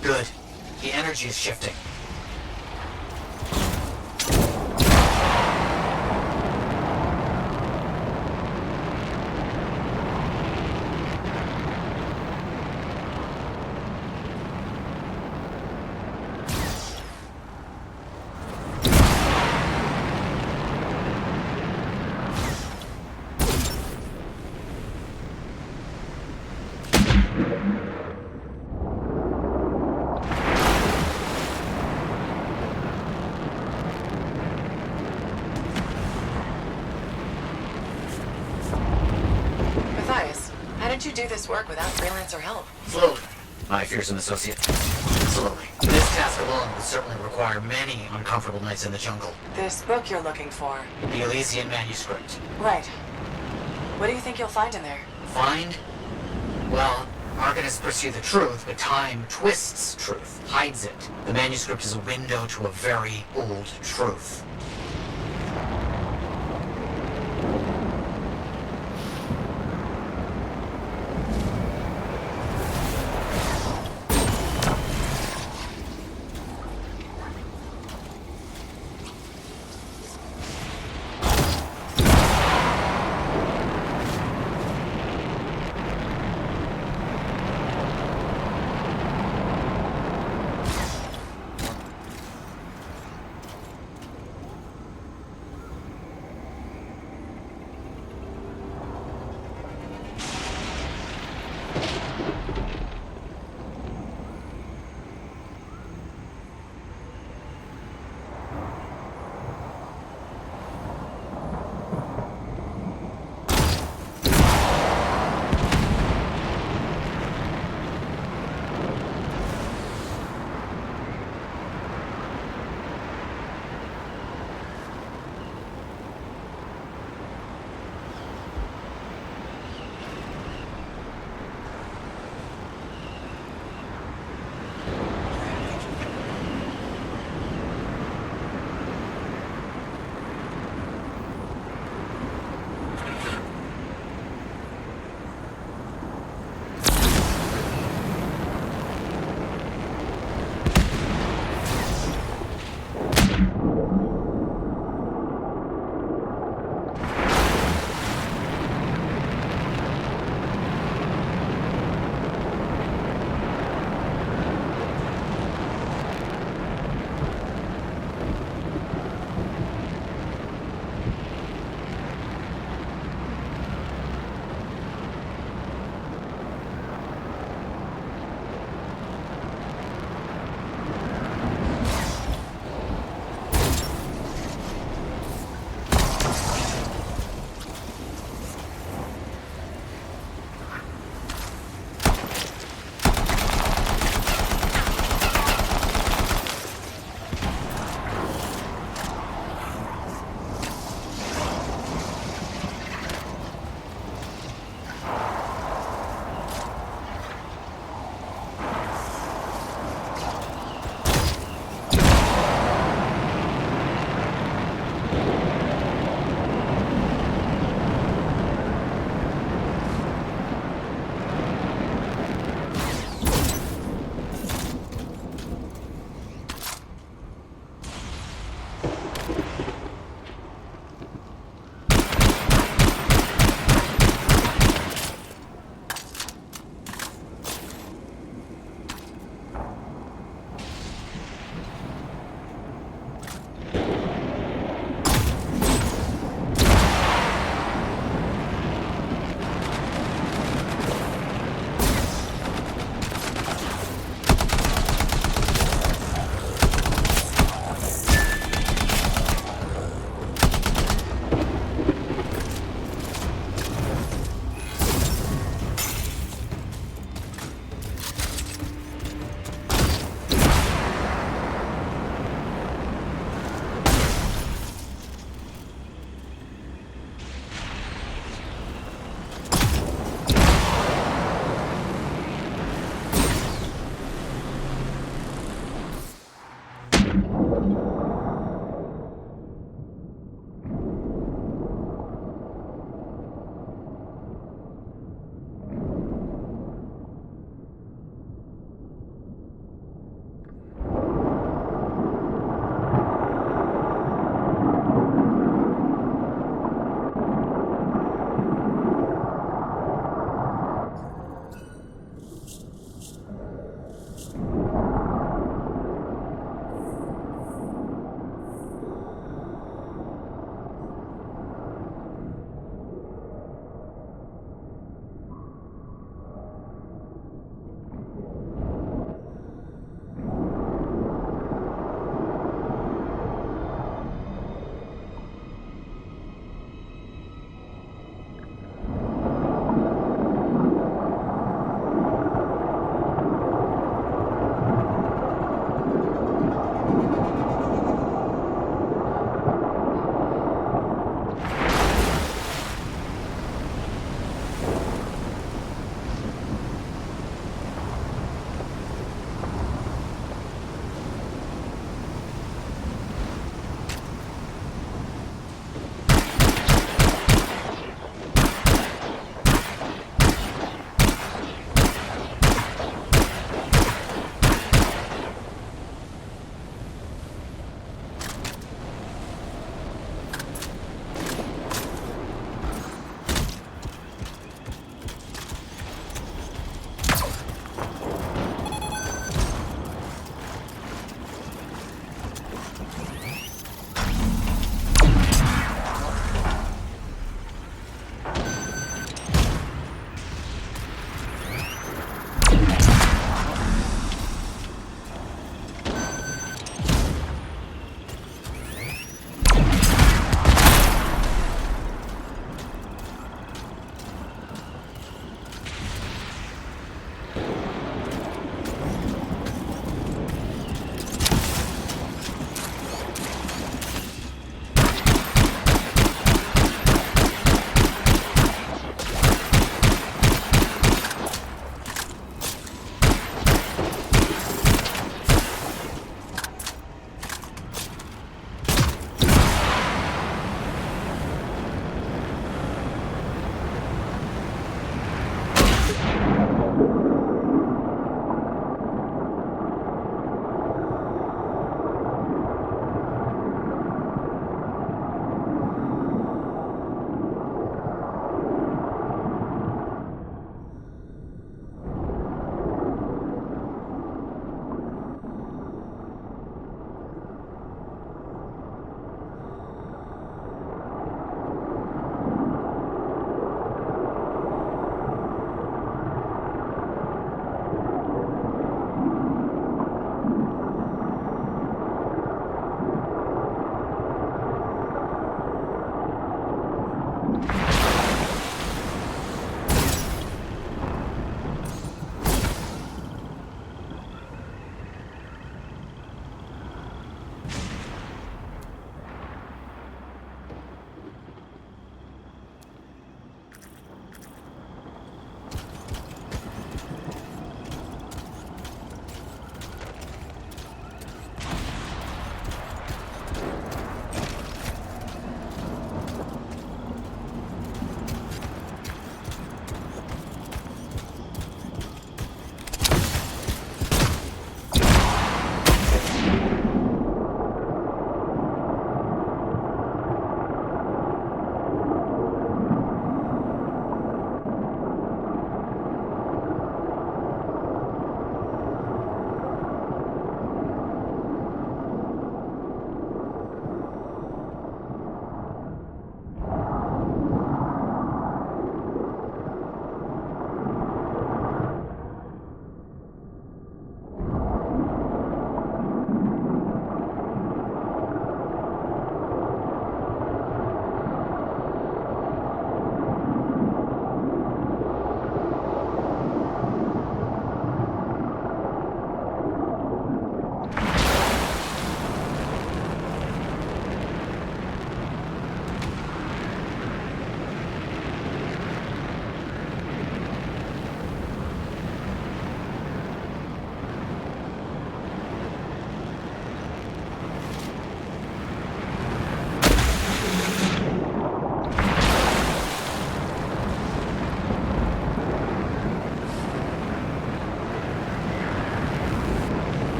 Good. The energy is shifting. Matthias, how did you do this work without freelancer help? Slowly, my fearsome associate. Slowly. This task alone would certainly require many uncomfortable nights in the jungle. This book you're looking for. The Elysian manuscript. Right. What do you think you'll find in there? Find? Well, Arcanists pursue the truth, but time twists truth, hides it. The manuscript is a window to a very old truth.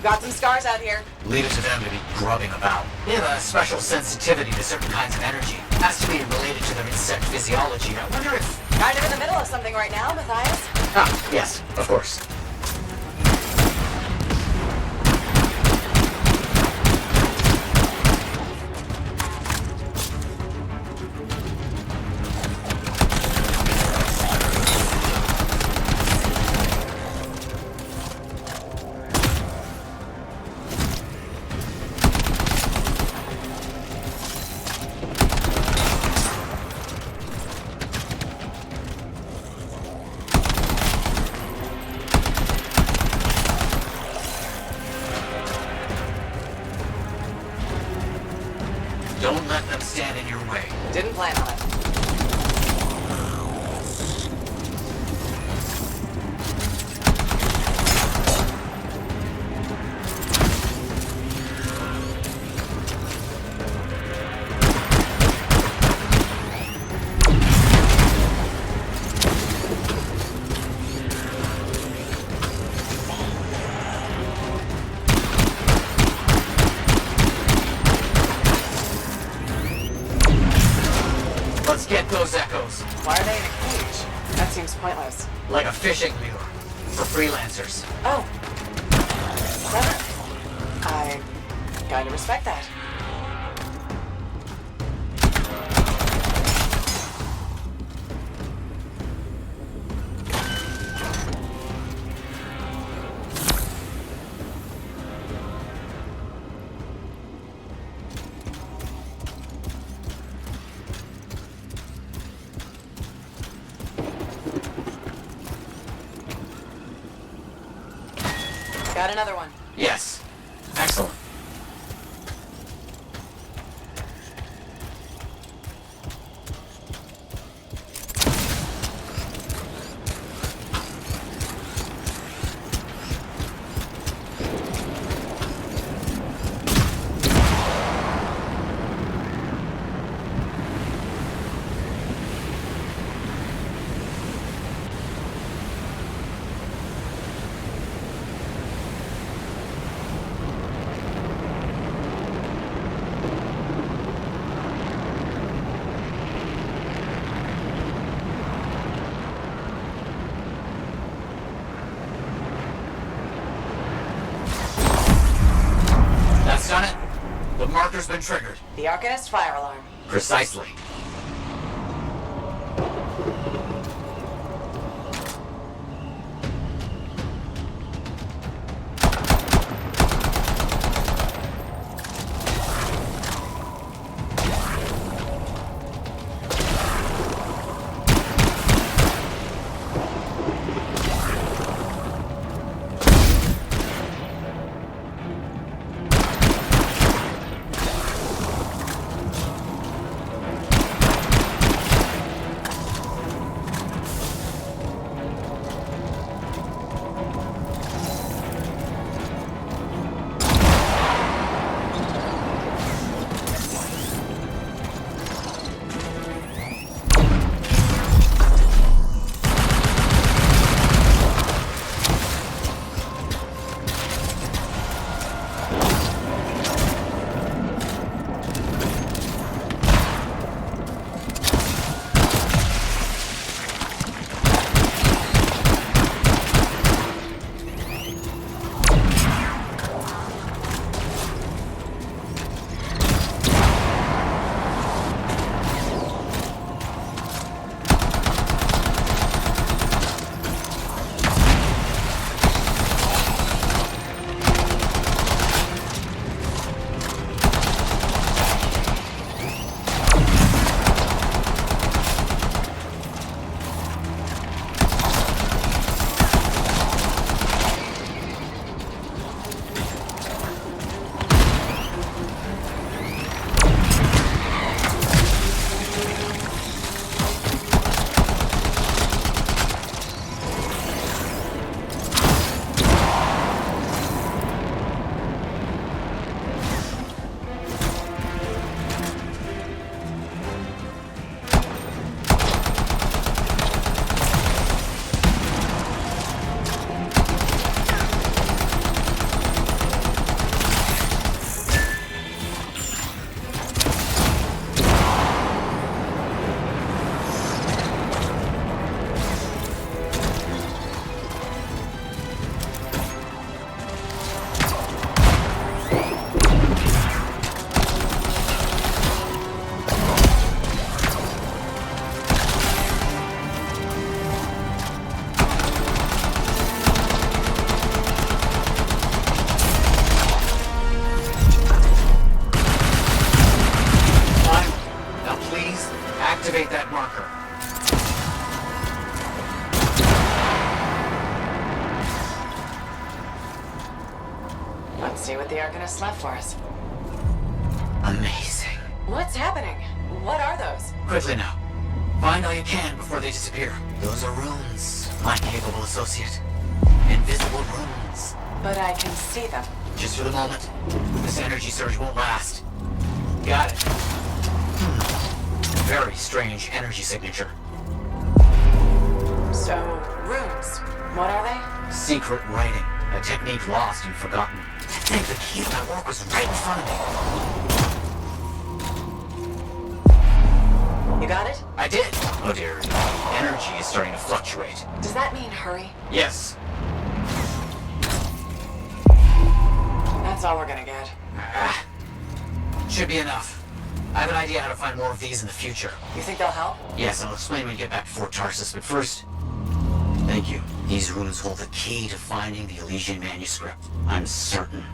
got some scars out here. Leave it to them to be grubbing about. They have a special sensitivity to certain kinds of energy. Has to be related to their insect physiology. I wonder if... Kind of in the middle of something right now, Matthias. Ah, yes, of course. Don't let them stand in your way. Didn't plan on it. Let's get those echoes. Why are they in a cage? That seems pointless. Like a fishing lure for freelancers. Oh. Clever. I kind of respect that. Got another one. Yes. Excellent. That's done it. The marker's been triggered. The Arcanist fire alarm. Precisely. Arcanists left for us. Amazing. What's happening? What are those? Quickly now. Find all you can before they disappear. Those are runes, my capable associate. Invisible runes. But I can see them. Just for the moment. This energy surge won't last. Got it. Very strange energy signature. So, runes. What are they? Secret writing. A technique lost and forgotten. I think the key to my work was right in front of me. You got it? I did. Oh dear. Energy is starting to fluctuate. Does that mean hurry? Yes. That's all we're gonna get. Should be enough. I have an idea how to find more of these in the future. You think they'll help? Yes, I'll explain when we get back to Fort Tarsus, but first... Thank you. These runes hold the key to finding the Elysian manuscript. I'm certain.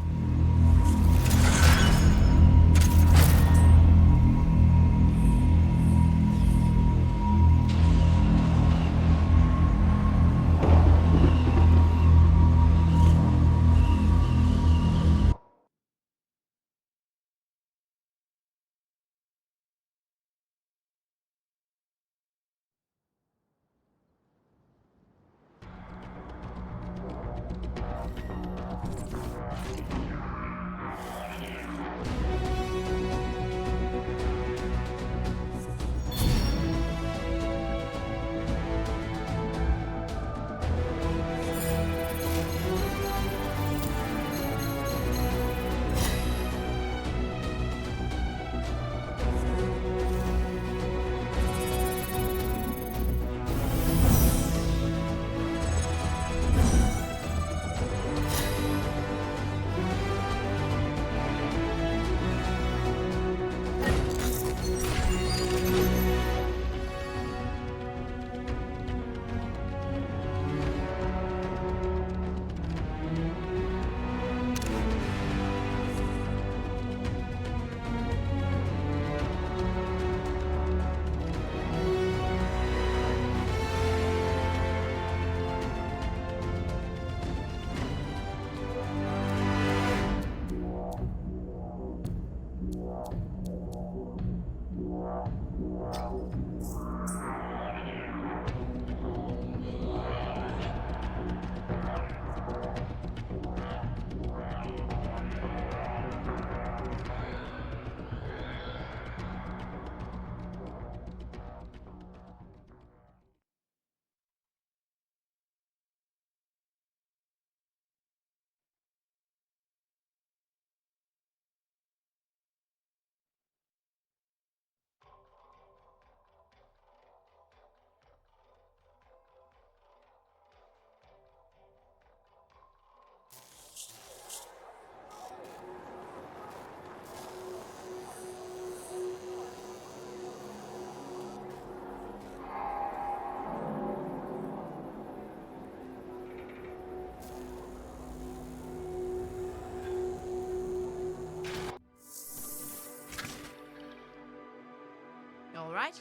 All right.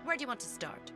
Where do you want to start?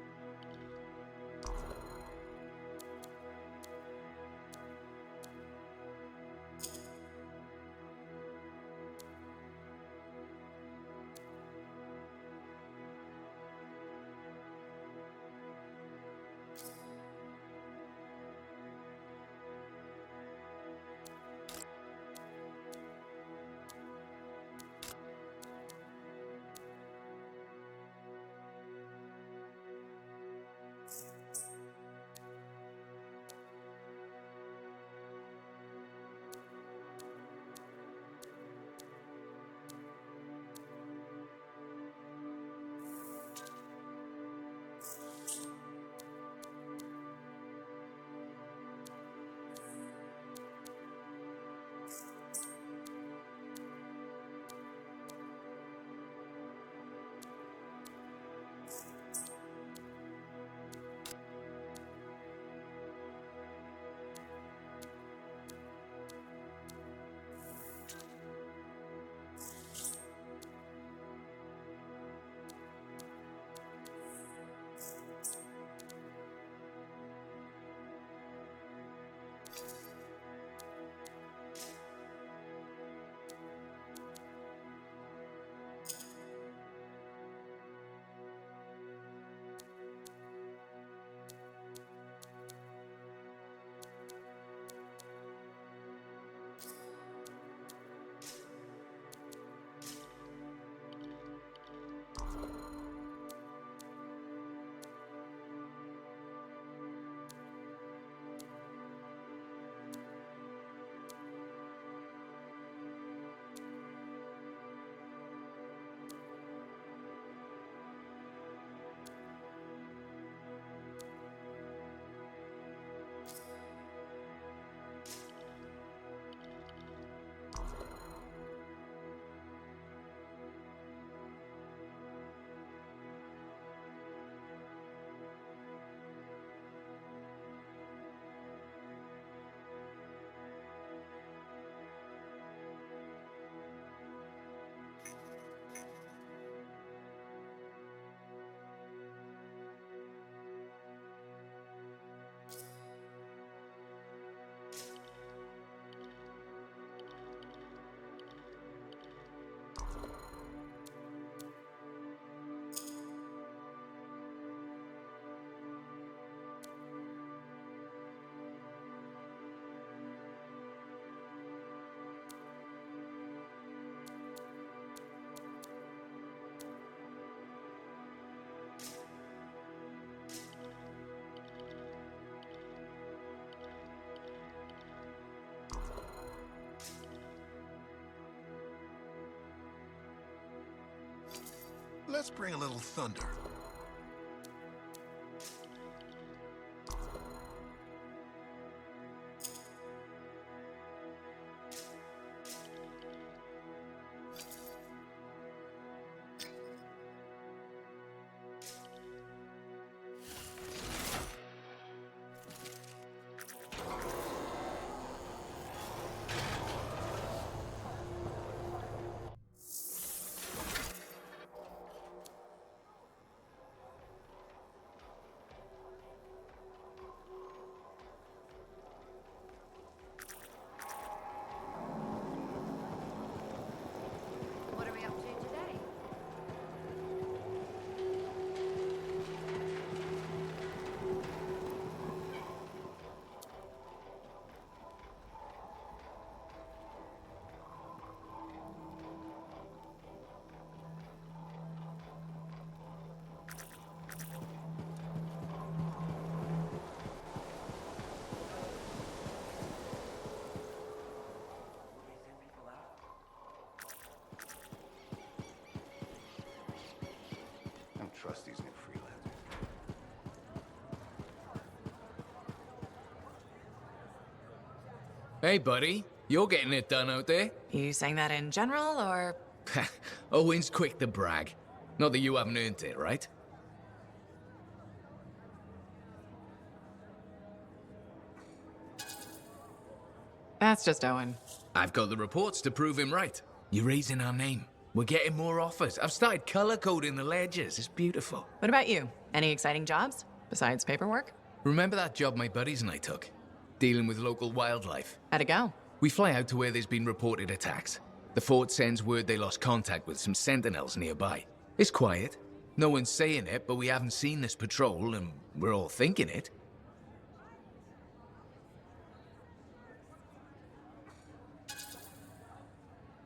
Let's bring a little thunder. What are we up to today? I don't trust these new freelancers. Hey, buddy. You're getting it done out there? You saying that in general, or? Owen's quick to brag. Not that you haven't earned it, right? That's just Owen. I've got the reports to prove him right. You're raising our name. We're getting more offers. I've started color coding the ledgers. It's beautiful. What about you? Any exciting jobs besides paperwork? Remember that job my buddies and I took? Dealing with local wildlife. How'd it go? We fly out to where there's been reported attacks. The fort sends word they lost contact with some sentinels nearby. It's quiet. No one's saying it, but we haven't seen this patrol, and we're all thinking it.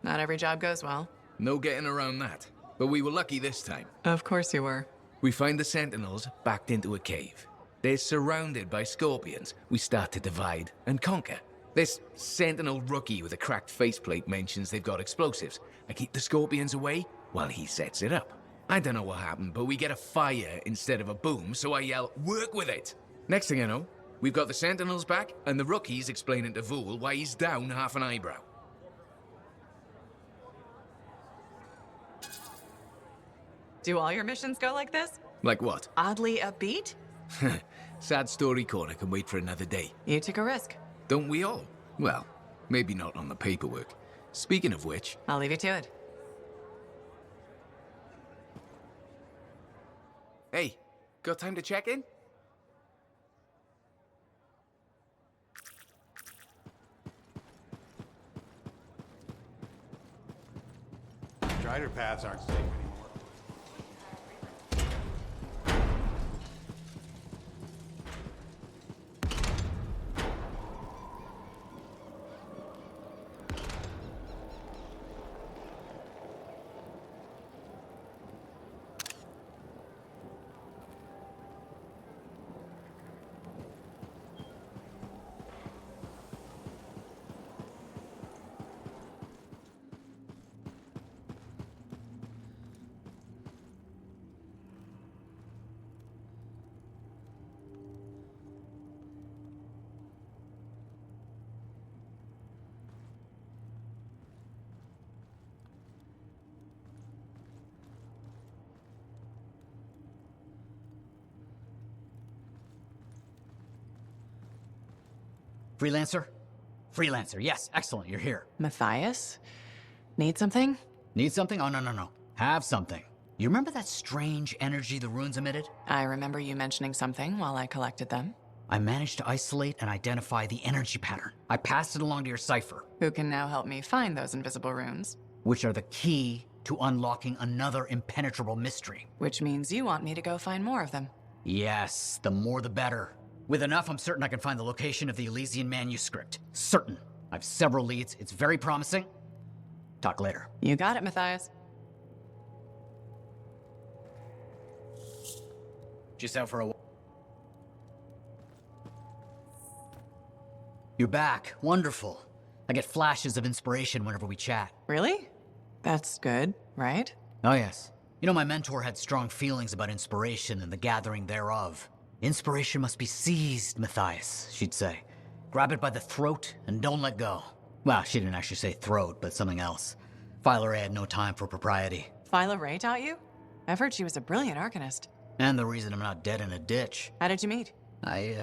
Not every job goes well. No getting around that. But we were lucky this time. Of course you were. We find the sentinels backed into a cave. They're surrounded by scorpions. We start to divide and conquer. This sentinel rookie with a cracked faceplate mentions they've got explosives. I keep the scorpions away while he sets it up. I don't know what happened, but we get a fire instead of a boom, so I yell, "Work with it!" Next thing I know, we've got the sentinels back, and the rookie's explaining to Vool why he's down half an eyebrow. Do all your missions go like this? Like what? Oddly upbeat? Sad story corner can wait for another day. You took a risk. Don't we all? Well, maybe not on the paperwork. Speaking of which... I'll leave you to it. Hey, got time to check in? Strider paths aren't safe anymore. Freelancer? Freelancer, yes, excellent, you're here. Matthias? Need something? Need something? Oh, no. Have something. You remember that strange energy the runes emitted? I remember you mentioning something while I collected them. I managed to isolate and identify the energy pattern. I passed it along to your cipher. Who can now help me find those invisible runes? which are the key to unlocking another impenetrable mystery. Which means you want me to go find more of them. Yes, the more the better. With enough, I'm certain I can find the location of the Elysian manuscript. Certain. I've several leads. It's very promising. Talk later. You got it, Matthias. Just out for a walk. You're back. Wonderful. I get flashes of inspiration whenever we chat. Really? That's good, right? Oh, yes. You know, my mentor had strong feelings about inspiration and the gathering thereof. Inspiration must be seized, Matthias, she'd say. Grab it by the throat and don't let go. Well, she didn't actually say throat, but something else. Phyla Ray had no time for propriety. Phyla Ray taught you? I've heard she was a brilliant arcanist. And the reason I'm not dead in a ditch. How did you meet? I,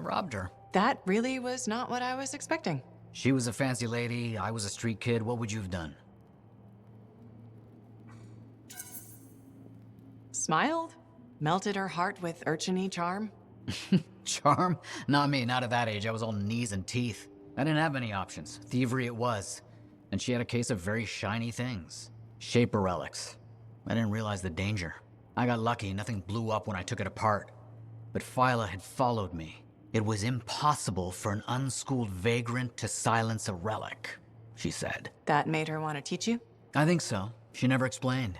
robbed her. That really was not what I was expecting. She was a fancy lady, I was a street kid. What would you have done? Smiled? Melted her heart with urchin-y charm? Charm? Not me, not at that age. I was all knees and teeth. I didn't have many options. Thievery it was. And she had a case of very shiny things. Shaper relics. I didn't realize the danger. I got lucky, nothing blew up when I took it apart. But Phyla had followed me. It was impossible for an unschooled vagrant to silence a relic, she said. That made her want to teach you? I think so. She never explained.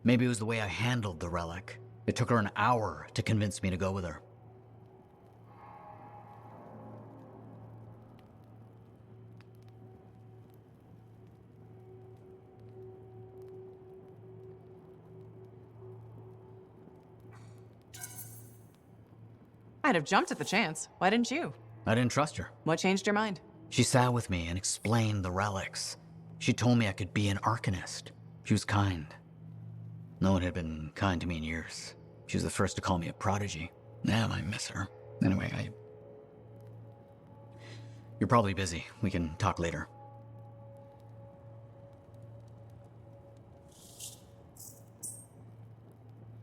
Maybe it was the way I handled the relic. It took her an hour to convince me to go with her. I'd have jumped at the chance. Why didn't you? I didn't trust her. What changed your mind? She sat with me and explained the relics. She told me I could be an arcanist. She was kind. No one had been kind to me in years. She was the first to call me a prodigy. Damn, I miss her. Anyway, You're probably busy. We can talk later.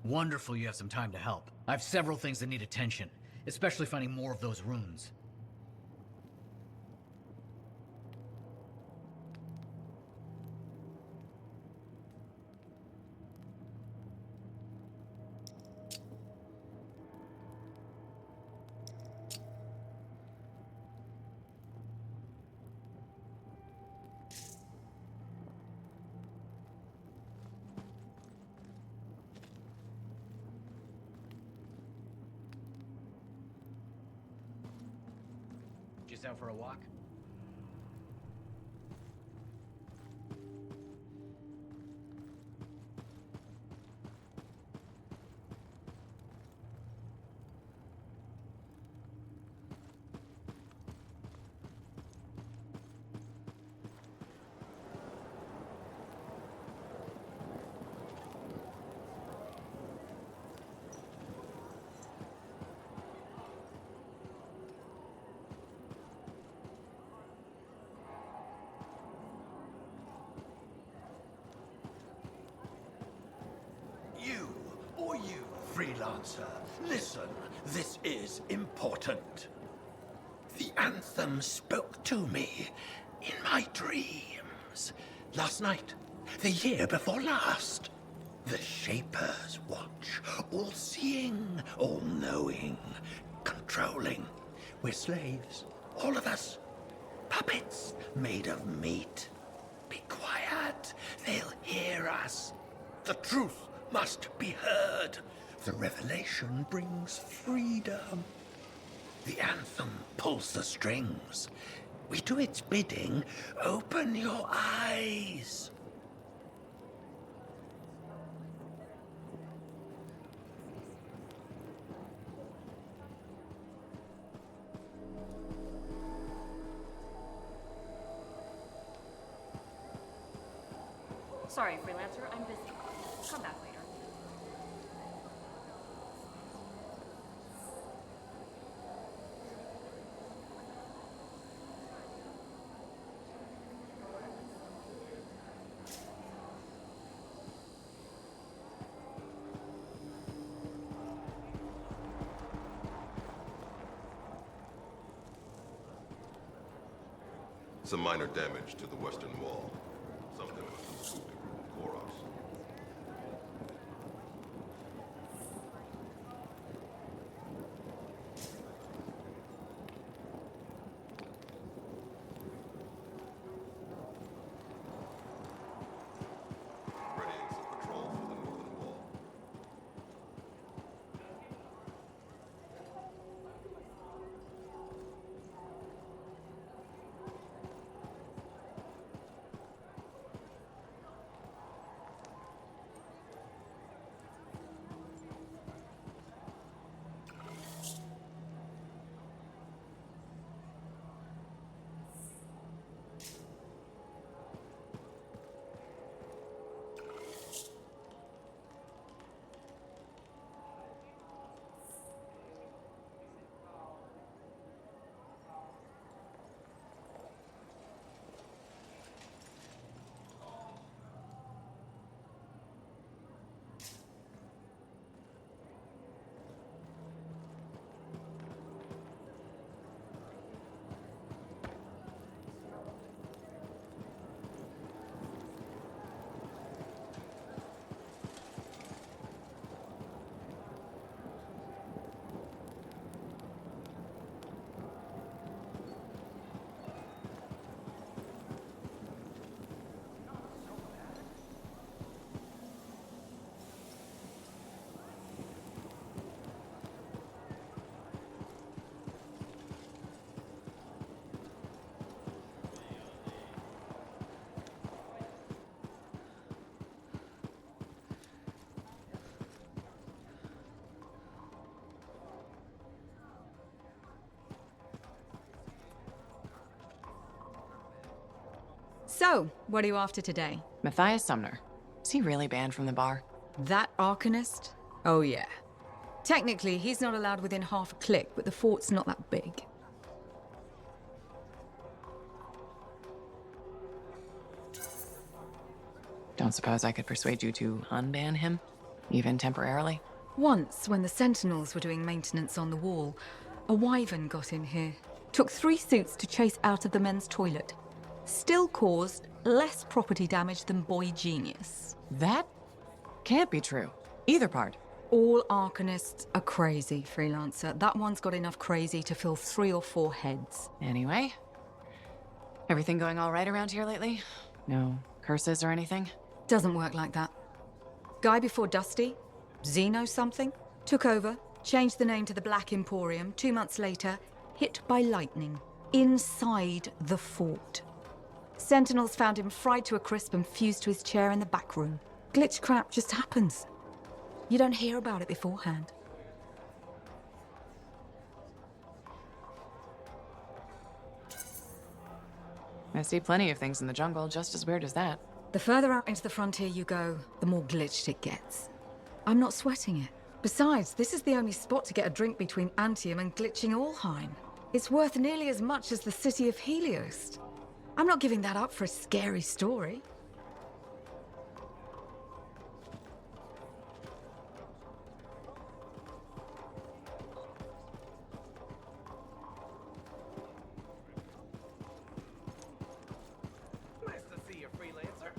Wonderful you have some time to help. I have several things that need attention, especially finding more of those runes. Just out for a walk? Freelancer, listen, this is important. The Anthem spoke to me in my dreams. Last night, the year before last. The Shaper's watch, all-seeing, all-knowing, controlling. We're slaves, all of us. Puppets made of meat. Be quiet, they'll hear us. The truth must be heard. The revelation brings freedom. The Anthem pulls the strings. We do its bidding. Open your eyes. Sorry, Freelancer, I'm busy. Come back later. Some minor damage to the western wall. So, what are you after today? Matthias Sumner. Is he really banned from the bar? That Arcanist? Oh yeah. Technically, he's not allowed within half a click, but the fort's not that big. Don't suppose I could persuade you to unban him? Even temporarily? Once, when the Sentinels were doing maintenance on the wall, a wyvern got in here. Took 3 suits to chase out of the men's toilet. Still caused less property damage than Boy Genius. That can't be true. Either part. All Arcanists are crazy, Freelancer. That one's got enough crazy to fill 3 or 4 heads. Anyway, everything going all right around here lately? No curses or anything? Doesn't work like that. Guy before Dusty, Xeno something, took over, changed the name to the Black Emporium. 2 months later, hit by lightning inside the fort. Sentinels found him fried to a crisp and fused to his chair in the back room. Glitch crap just happens. You don't hear about it beforehand. I see plenty of things in the jungle just as weird as that. The further out into the frontier you go, the more glitched it gets. I'm not sweating it. Besides, this is the only spot to get a drink between Anthem and glitching Allheim. It's worth nearly as much as the city of Helios. I'm not giving that up for a scary story. Nice to see you, freelancer.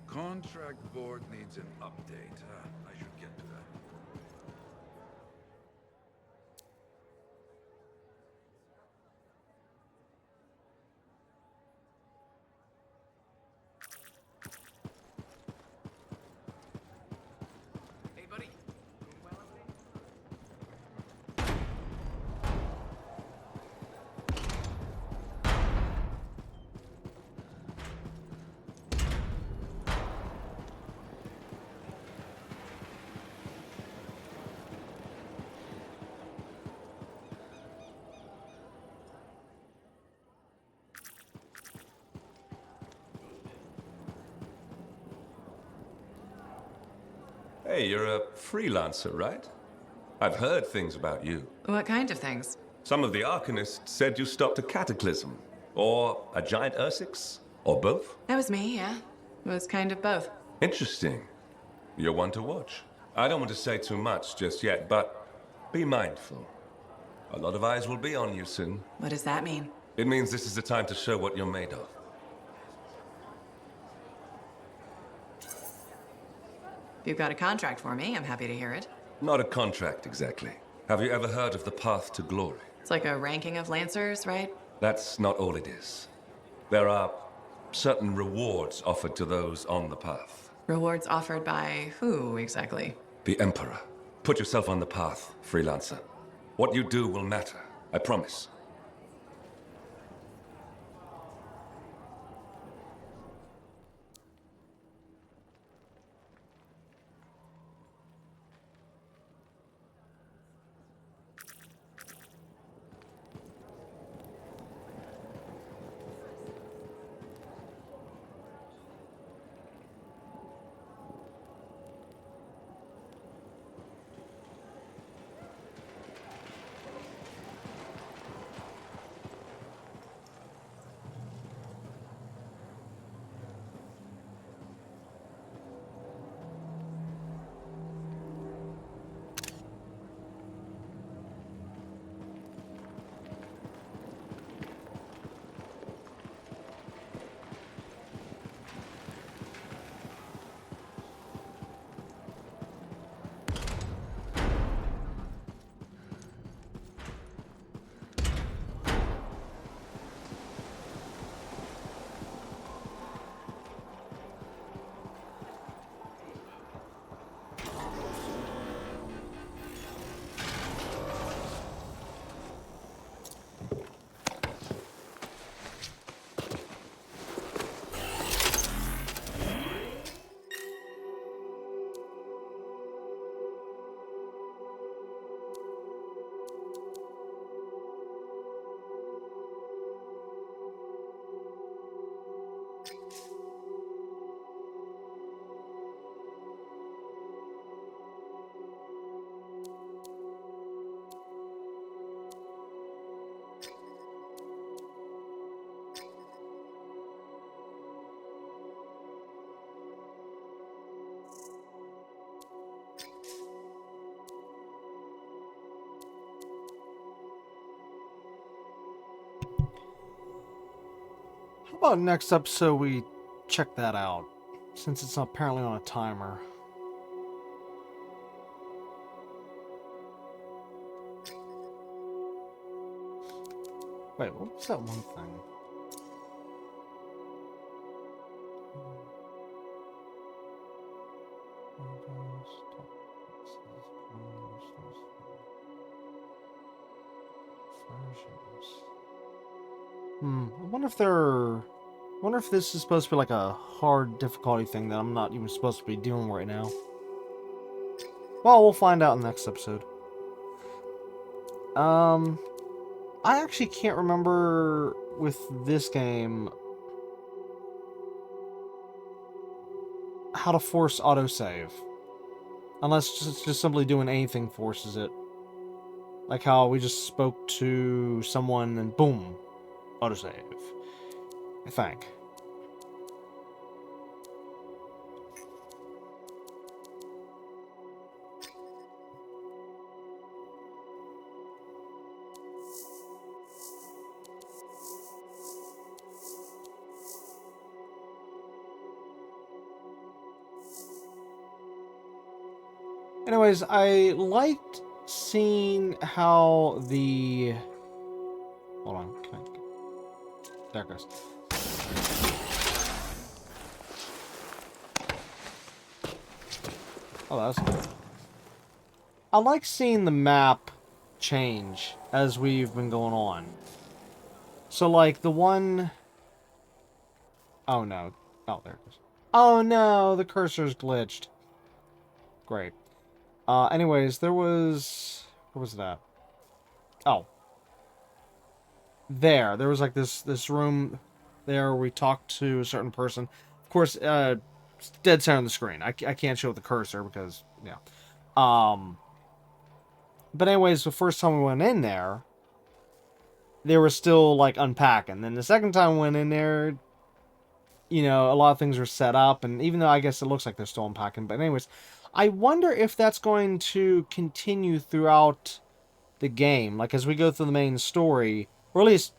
Contract board needs an update. I should get to that. Hey, buddy. Hey, you're a freelancer, right? I've heard things about you. What kind of things? Some of the Arcanists said you stopped a cataclysm, or a giant Ursix, or both. That was me, yeah. It was kind of both. Interesting. You're one to watch. I don't want to say too much just yet, but be mindful. A lot of eyes will be on you soon. What does that mean? It means this is the time to show what you're made of. If you've got a contract for me, I'm happy to hear it. Not a contract, exactly. Have you ever heard of the path to glory? It's like a ranking of Lancers, right? That's not all it is. There are certain rewards offered to those on the path. Rewards offered by who, exactly? The Emperor. Put yourself on the path, freelancer. What you do will matter, I promise. about next episode we check that out, since it's apparently on a timer. Wait, what was that one thing? I wonder if this is supposed to be like a hard difficulty thing that I'm not even supposed to be doing right now. Well, we'll find out in the next episode. I actually can't remember with this game how to force autosave. Unless just simply doing anything forces it. Like how we just spoke to someone and boom, autosave. I think. Anyways, I liked seeing how the... Hold on. There it goes. Oh, that's good. I like seeing the map change as we've been going on. So, like, the one... Oh, no. Oh, there it is. Oh, no! The cursor's glitched. Great. Anyways, there was... What was that? Oh. There was like this room there where we talked to a certain person. Of course, it's dead center on the screen. I can't show the cursor because, yeah. But anyways, the first time we went in there, they were still, like, unpacking. Then the second time we went in there, you know, a lot of things were set up. And even though I guess it looks like they're still unpacking. But anyways, I wonder if that's going to continue throughout the game. Like, as we go through the main story, or at least,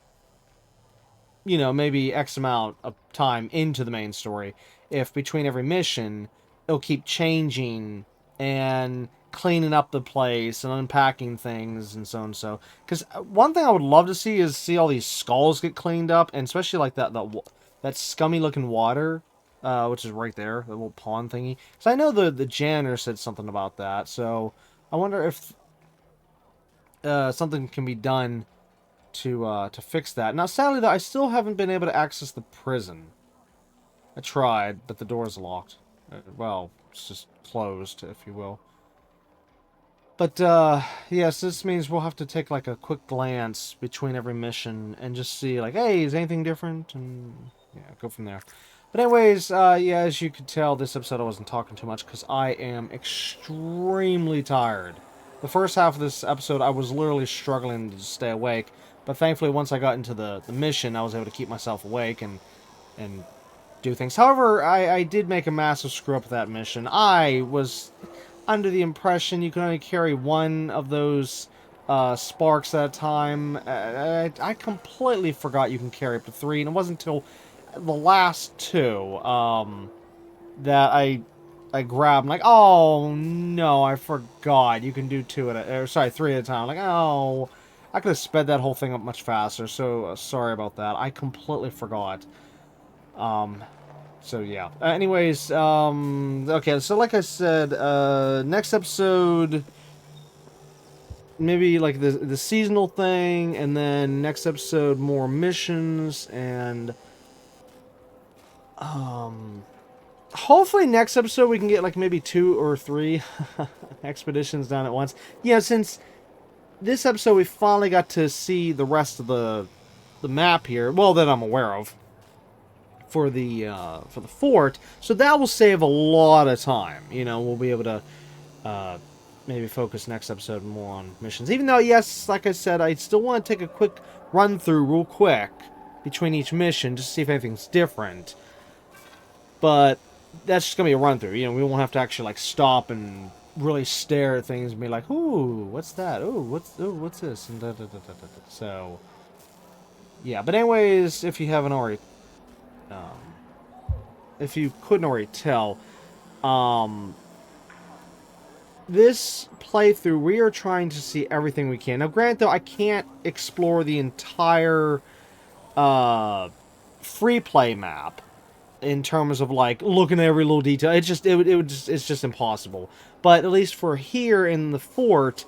you know, maybe X amount of time into the main story, if between every mission, it'll keep changing and cleaning up the place and unpacking things and so on and so. Because one thing I would love to see is see all these skulls get cleaned up, and especially like that scummy looking water, which is right there, the little pond thingy. Because I know the janitor said something about that, so I wonder if something can be done to fix that. Now, sadly, though, I still haven't been able to access the prison. I tried, but the door's locked. Well, it's just closed, if you will. But, yes, this means we'll have to take, like, a quick glance between every mission and just see, like, hey, is anything different? And, yeah, go from there. But anyways, yeah, as you could tell, this episode I wasn't talking too much because I am extremely tired. The first half of this episode, I was literally struggling to stay awake. But thankfully, once I got into the mission, I was able to keep myself awake and do things. However, I did make a massive screw up with that mission. I was under the impression you could only carry one of those sparks at a time. I completely forgot you can carry up to 3, and it wasn't until the last 2 that I grabbed. I'm like, oh no, I forgot you can do 2 at a, or sorry, 3 at a time. I'm like, oh, I could have sped that whole thing up much faster. So sorry about that. I completely forgot. So yeah. Anyways, okay. So like I said, next episode, maybe like the seasonal thing, and then next episode more missions, and hopefully next episode we can get like maybe 2 or 3 expeditions done at once. Yeah, since this episode we finally got to see the rest of the map here. Well, that I'm aware of. For the fort, so that will save a lot of time. You know, we'll be able to maybe focus next episode more on missions. Even though, yes, like I said, I still want to take a quick run through real quick between each mission just to see if anything's different. But that's just gonna be a run through. You know, we won't have to actually like stop and really stare at things and be like, "Ooh, what's that? Ooh, what's this?" And da, da, da, da, da. So, yeah. But anyways, if you haven't already if you couldn't already tell, this playthrough, we are trying to see everything we can. Now, granted, though, I can't explore the entire free play map in terms of, like, looking at every little detail. It's just impossible. But at least for here in the fort,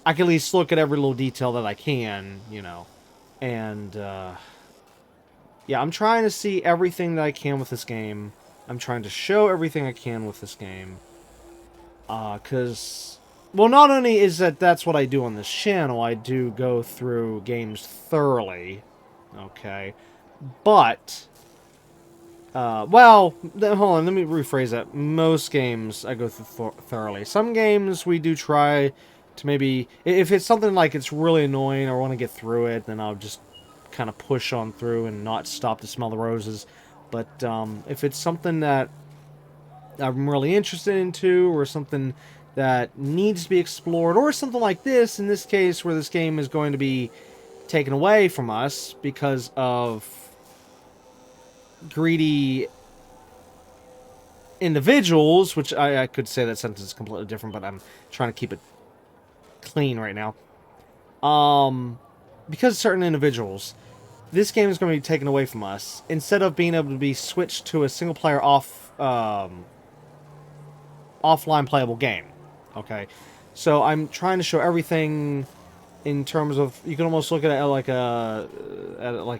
I can at least look at every little detail that I can, you know. And, yeah, I'm trying to see everything that I can with this game. I'm trying to show everything I can with this game. Because, well, not only is that's what I do on this channel, I do go through games thoroughly, okay, but, well, hold on, let me rephrase that. Most games I go through thoroughly. Some games we do try to maybe, if it's something like it's really annoying or I want to get through it, then I'll just kind of push on through and not stop to smell the roses. But if it's something that I'm really interested into, or something that needs to be explored, or something like this, in this case, where this game is going to be taken away from us because of greedy individuals, which I could say that sentence is completely different, but I'm trying to keep it clean right now. Because certain individuals, this game is going to be taken away from us, instead of being able to be switched to a single-player offline playable game. Okay, so I'm trying to show everything in terms of, you can almost look at it like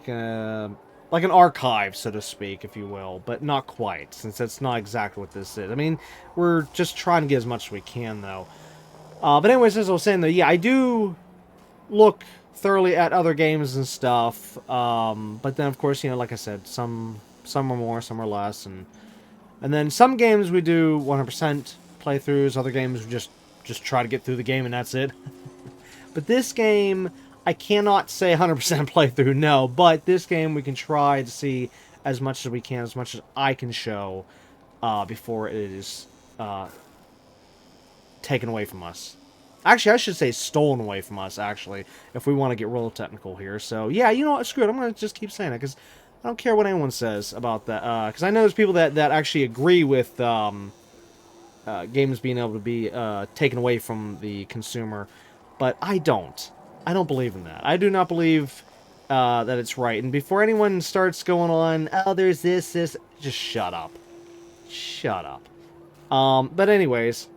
an archive, so to speak, if you will, but not quite, since that's not exactly what this is. I mean, we're just trying to get as much as we can, though. But anyways, as I was saying, though, yeah, I do look thoroughly at other games and stuff, but then, of course, you know, like I said, some are more, some are less, and then some games we do 100% playthroughs, other games we just try to get through the game and that's it. But this game, I cannot say 100% playthrough, no, but this game we can try to see as much as we can, as much as I can show, before it is taken away from us. Actually, I should say stolen away from us, actually, if we want to get real technical here. So, yeah, you know what, screw it, I'm going to just keep saying it, because I don't care what anyone says about that, because I know there's people that actually agree with games being able to be taken away from the consumer, but I don't. I don't believe in that. I do not believe that it's right. And before anyone starts going on, oh, there's this, just shut up. Shut up. But anyways,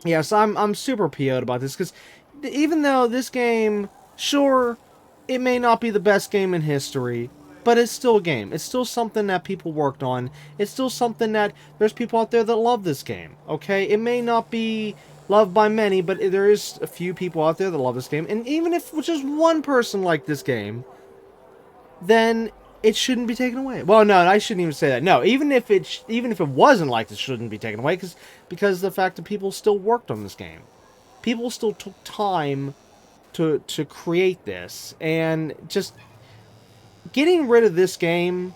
yeah, so I'm super PO'd about this, because even though this game, sure, it may not be the best game in history, but it's still a game. It's still something that people worked on. It's still something that there's people out there that love this game, okay? It may not be loved by many, but there is a few people out there that love this game. And even if just one person liked this game, then it shouldn't be taken away. Well, no, I shouldn't even say that. No, even if it wasn't liked, it shouldn't be taken away, because the fact that people still worked on this game. People still took time to create this, and just getting rid of this game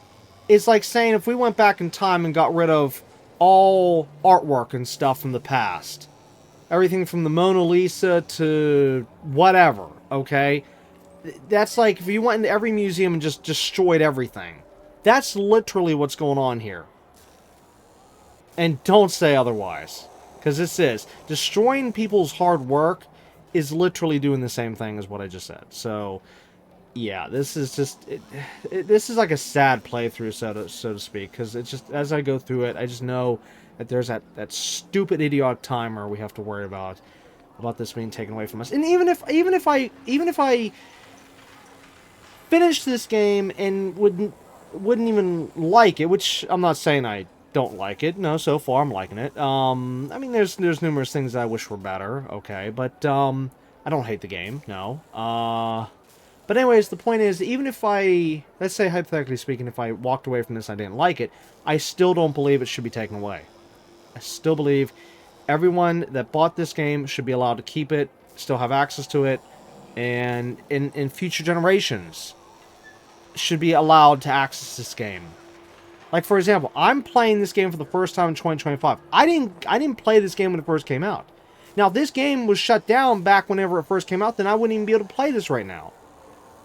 is like saying if we went back in time and got rid of all artwork and stuff from the past. Everything from the Mona Lisa to whatever, okay? That's like if you went into every museum and just destroyed everything. That's literally what's going on here. And don't say otherwise, because this is. Destroying people's hard work is literally doing the same thing as what I just said. So, yeah, this is just, this is like a sad playthrough, so to speak, because it's just, as I go through it, I just know that there's that stupid idiotic timer we have to worry about this being taken away from us. And even if I finished this game and wouldn't even like it, which I'm not saying I don't like it. No, so far I'm liking it. I mean, there's numerous things that I wish were better, okay, but I don't hate the game, no. But anyways, the point is, even if let's say hypothetically speaking, if I walked away from this and I didn't like it, I still don't believe it should be taken away. I still believe everyone that bought this game should be allowed to keep it, still have access to it, and in future generations should be allowed to access this game. Like, for example, I'm playing this game for the first time in 2025. I didn't play this game when it first came out. Now, if this game was shut down back whenever it first came out, then I wouldn't even be able to play this right now.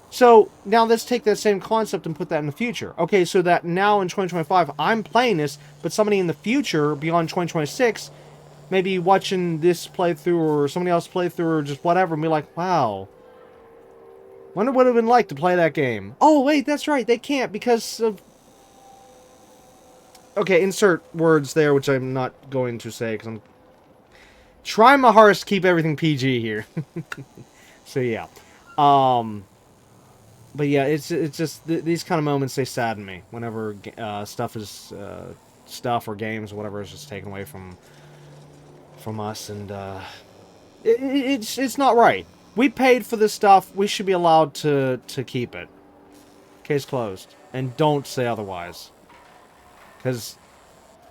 So now let's take that same concept and put that in the future. Okay, so that now in 2025, I'm playing this, but somebody in the future, beyond 2026, maybe watching this playthrough or somebody else playthrough or just whatever, and be like, wow, wonder what it would have been like to play that game. Oh, wait, that's right, they can't because of... Okay, insert words there, which I'm not going to say, because I'm trying my hardest to keep everything PG here. So, yeah. But yeah, it's just these kind of moments, they sadden me whenever stuff or games or whatever is just taken away from us, and it's not right. We paid for this stuff. We should be allowed to keep it. Case closed. And don't say otherwise, because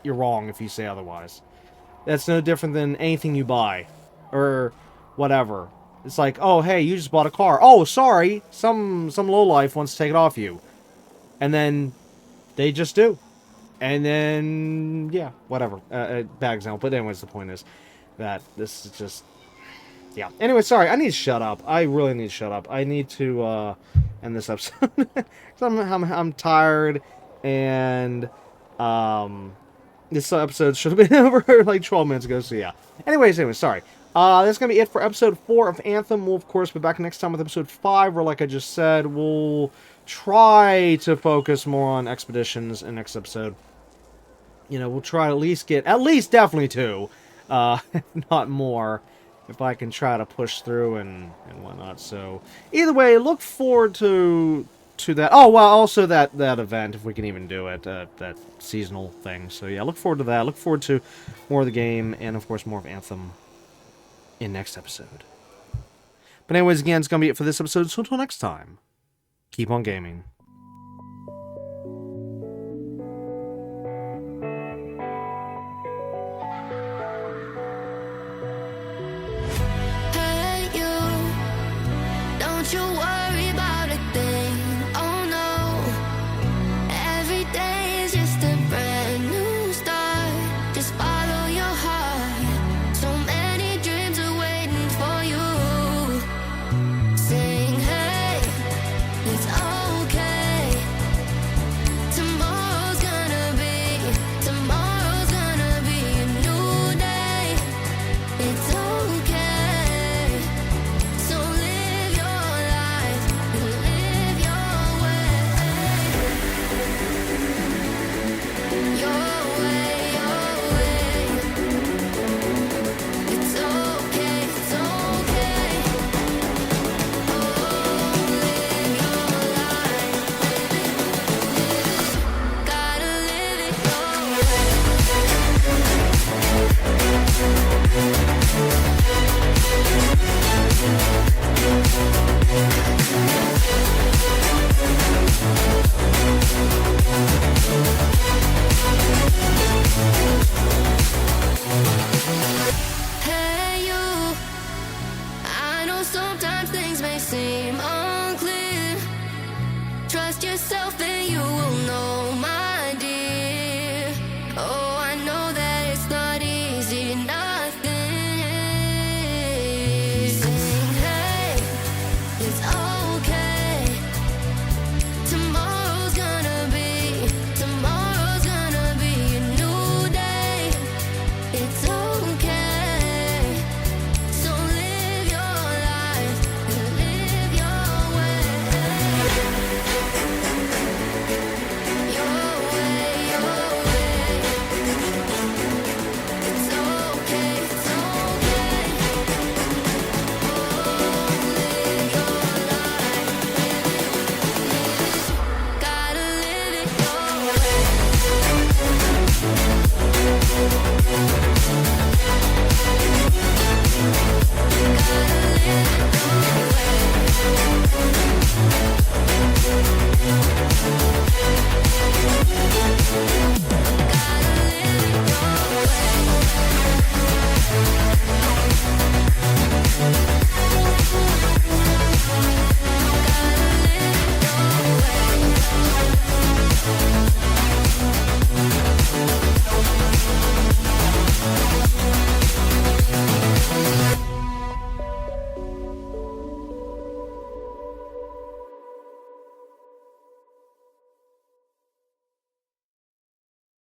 you're wrong if you say otherwise. That's no different than anything you buy or whatever. It's like, oh, hey, you just bought a car. Oh, sorry, some lowlife wants to take it off you. And then they just do. And then, yeah, whatever. Bad example. But anyways, the point is that this is just... Yeah. Anyway, sorry, I need to shut up. I really need to shut up. I need to end this episode. I'm tired, and this episode should have been over like 12 minutes ago, so yeah. Anyways, sorry. That's going to be it for episode 4 of Anthem. We'll, of course, be back next time with episode 5, where, like I just said, we'll try to focus more on expeditions in next episode. You know, we'll try to at least definitely 2, if not more, if I can try to push through and whatnot. So, either way, look forward to that. Oh, well, also that event, if we can even do it, that seasonal thing. So, yeah, look forward to that. Look forward to more of the game, and, of course, more of Anthem in next episode. But anyways, again, it's going to be it for this episode, so until next time, keep on gaming. Hey, you, don't you worry about a thing, oh no. Every day is just a brand new start. Just follow your heart. So many dreams are waiting for you. Sing, hey, it's okay. Tomorrow's gonna be a new day. It's okay. So live your life and live your way. Your way, your way. It's okay, it's okay. Gotta live it your way.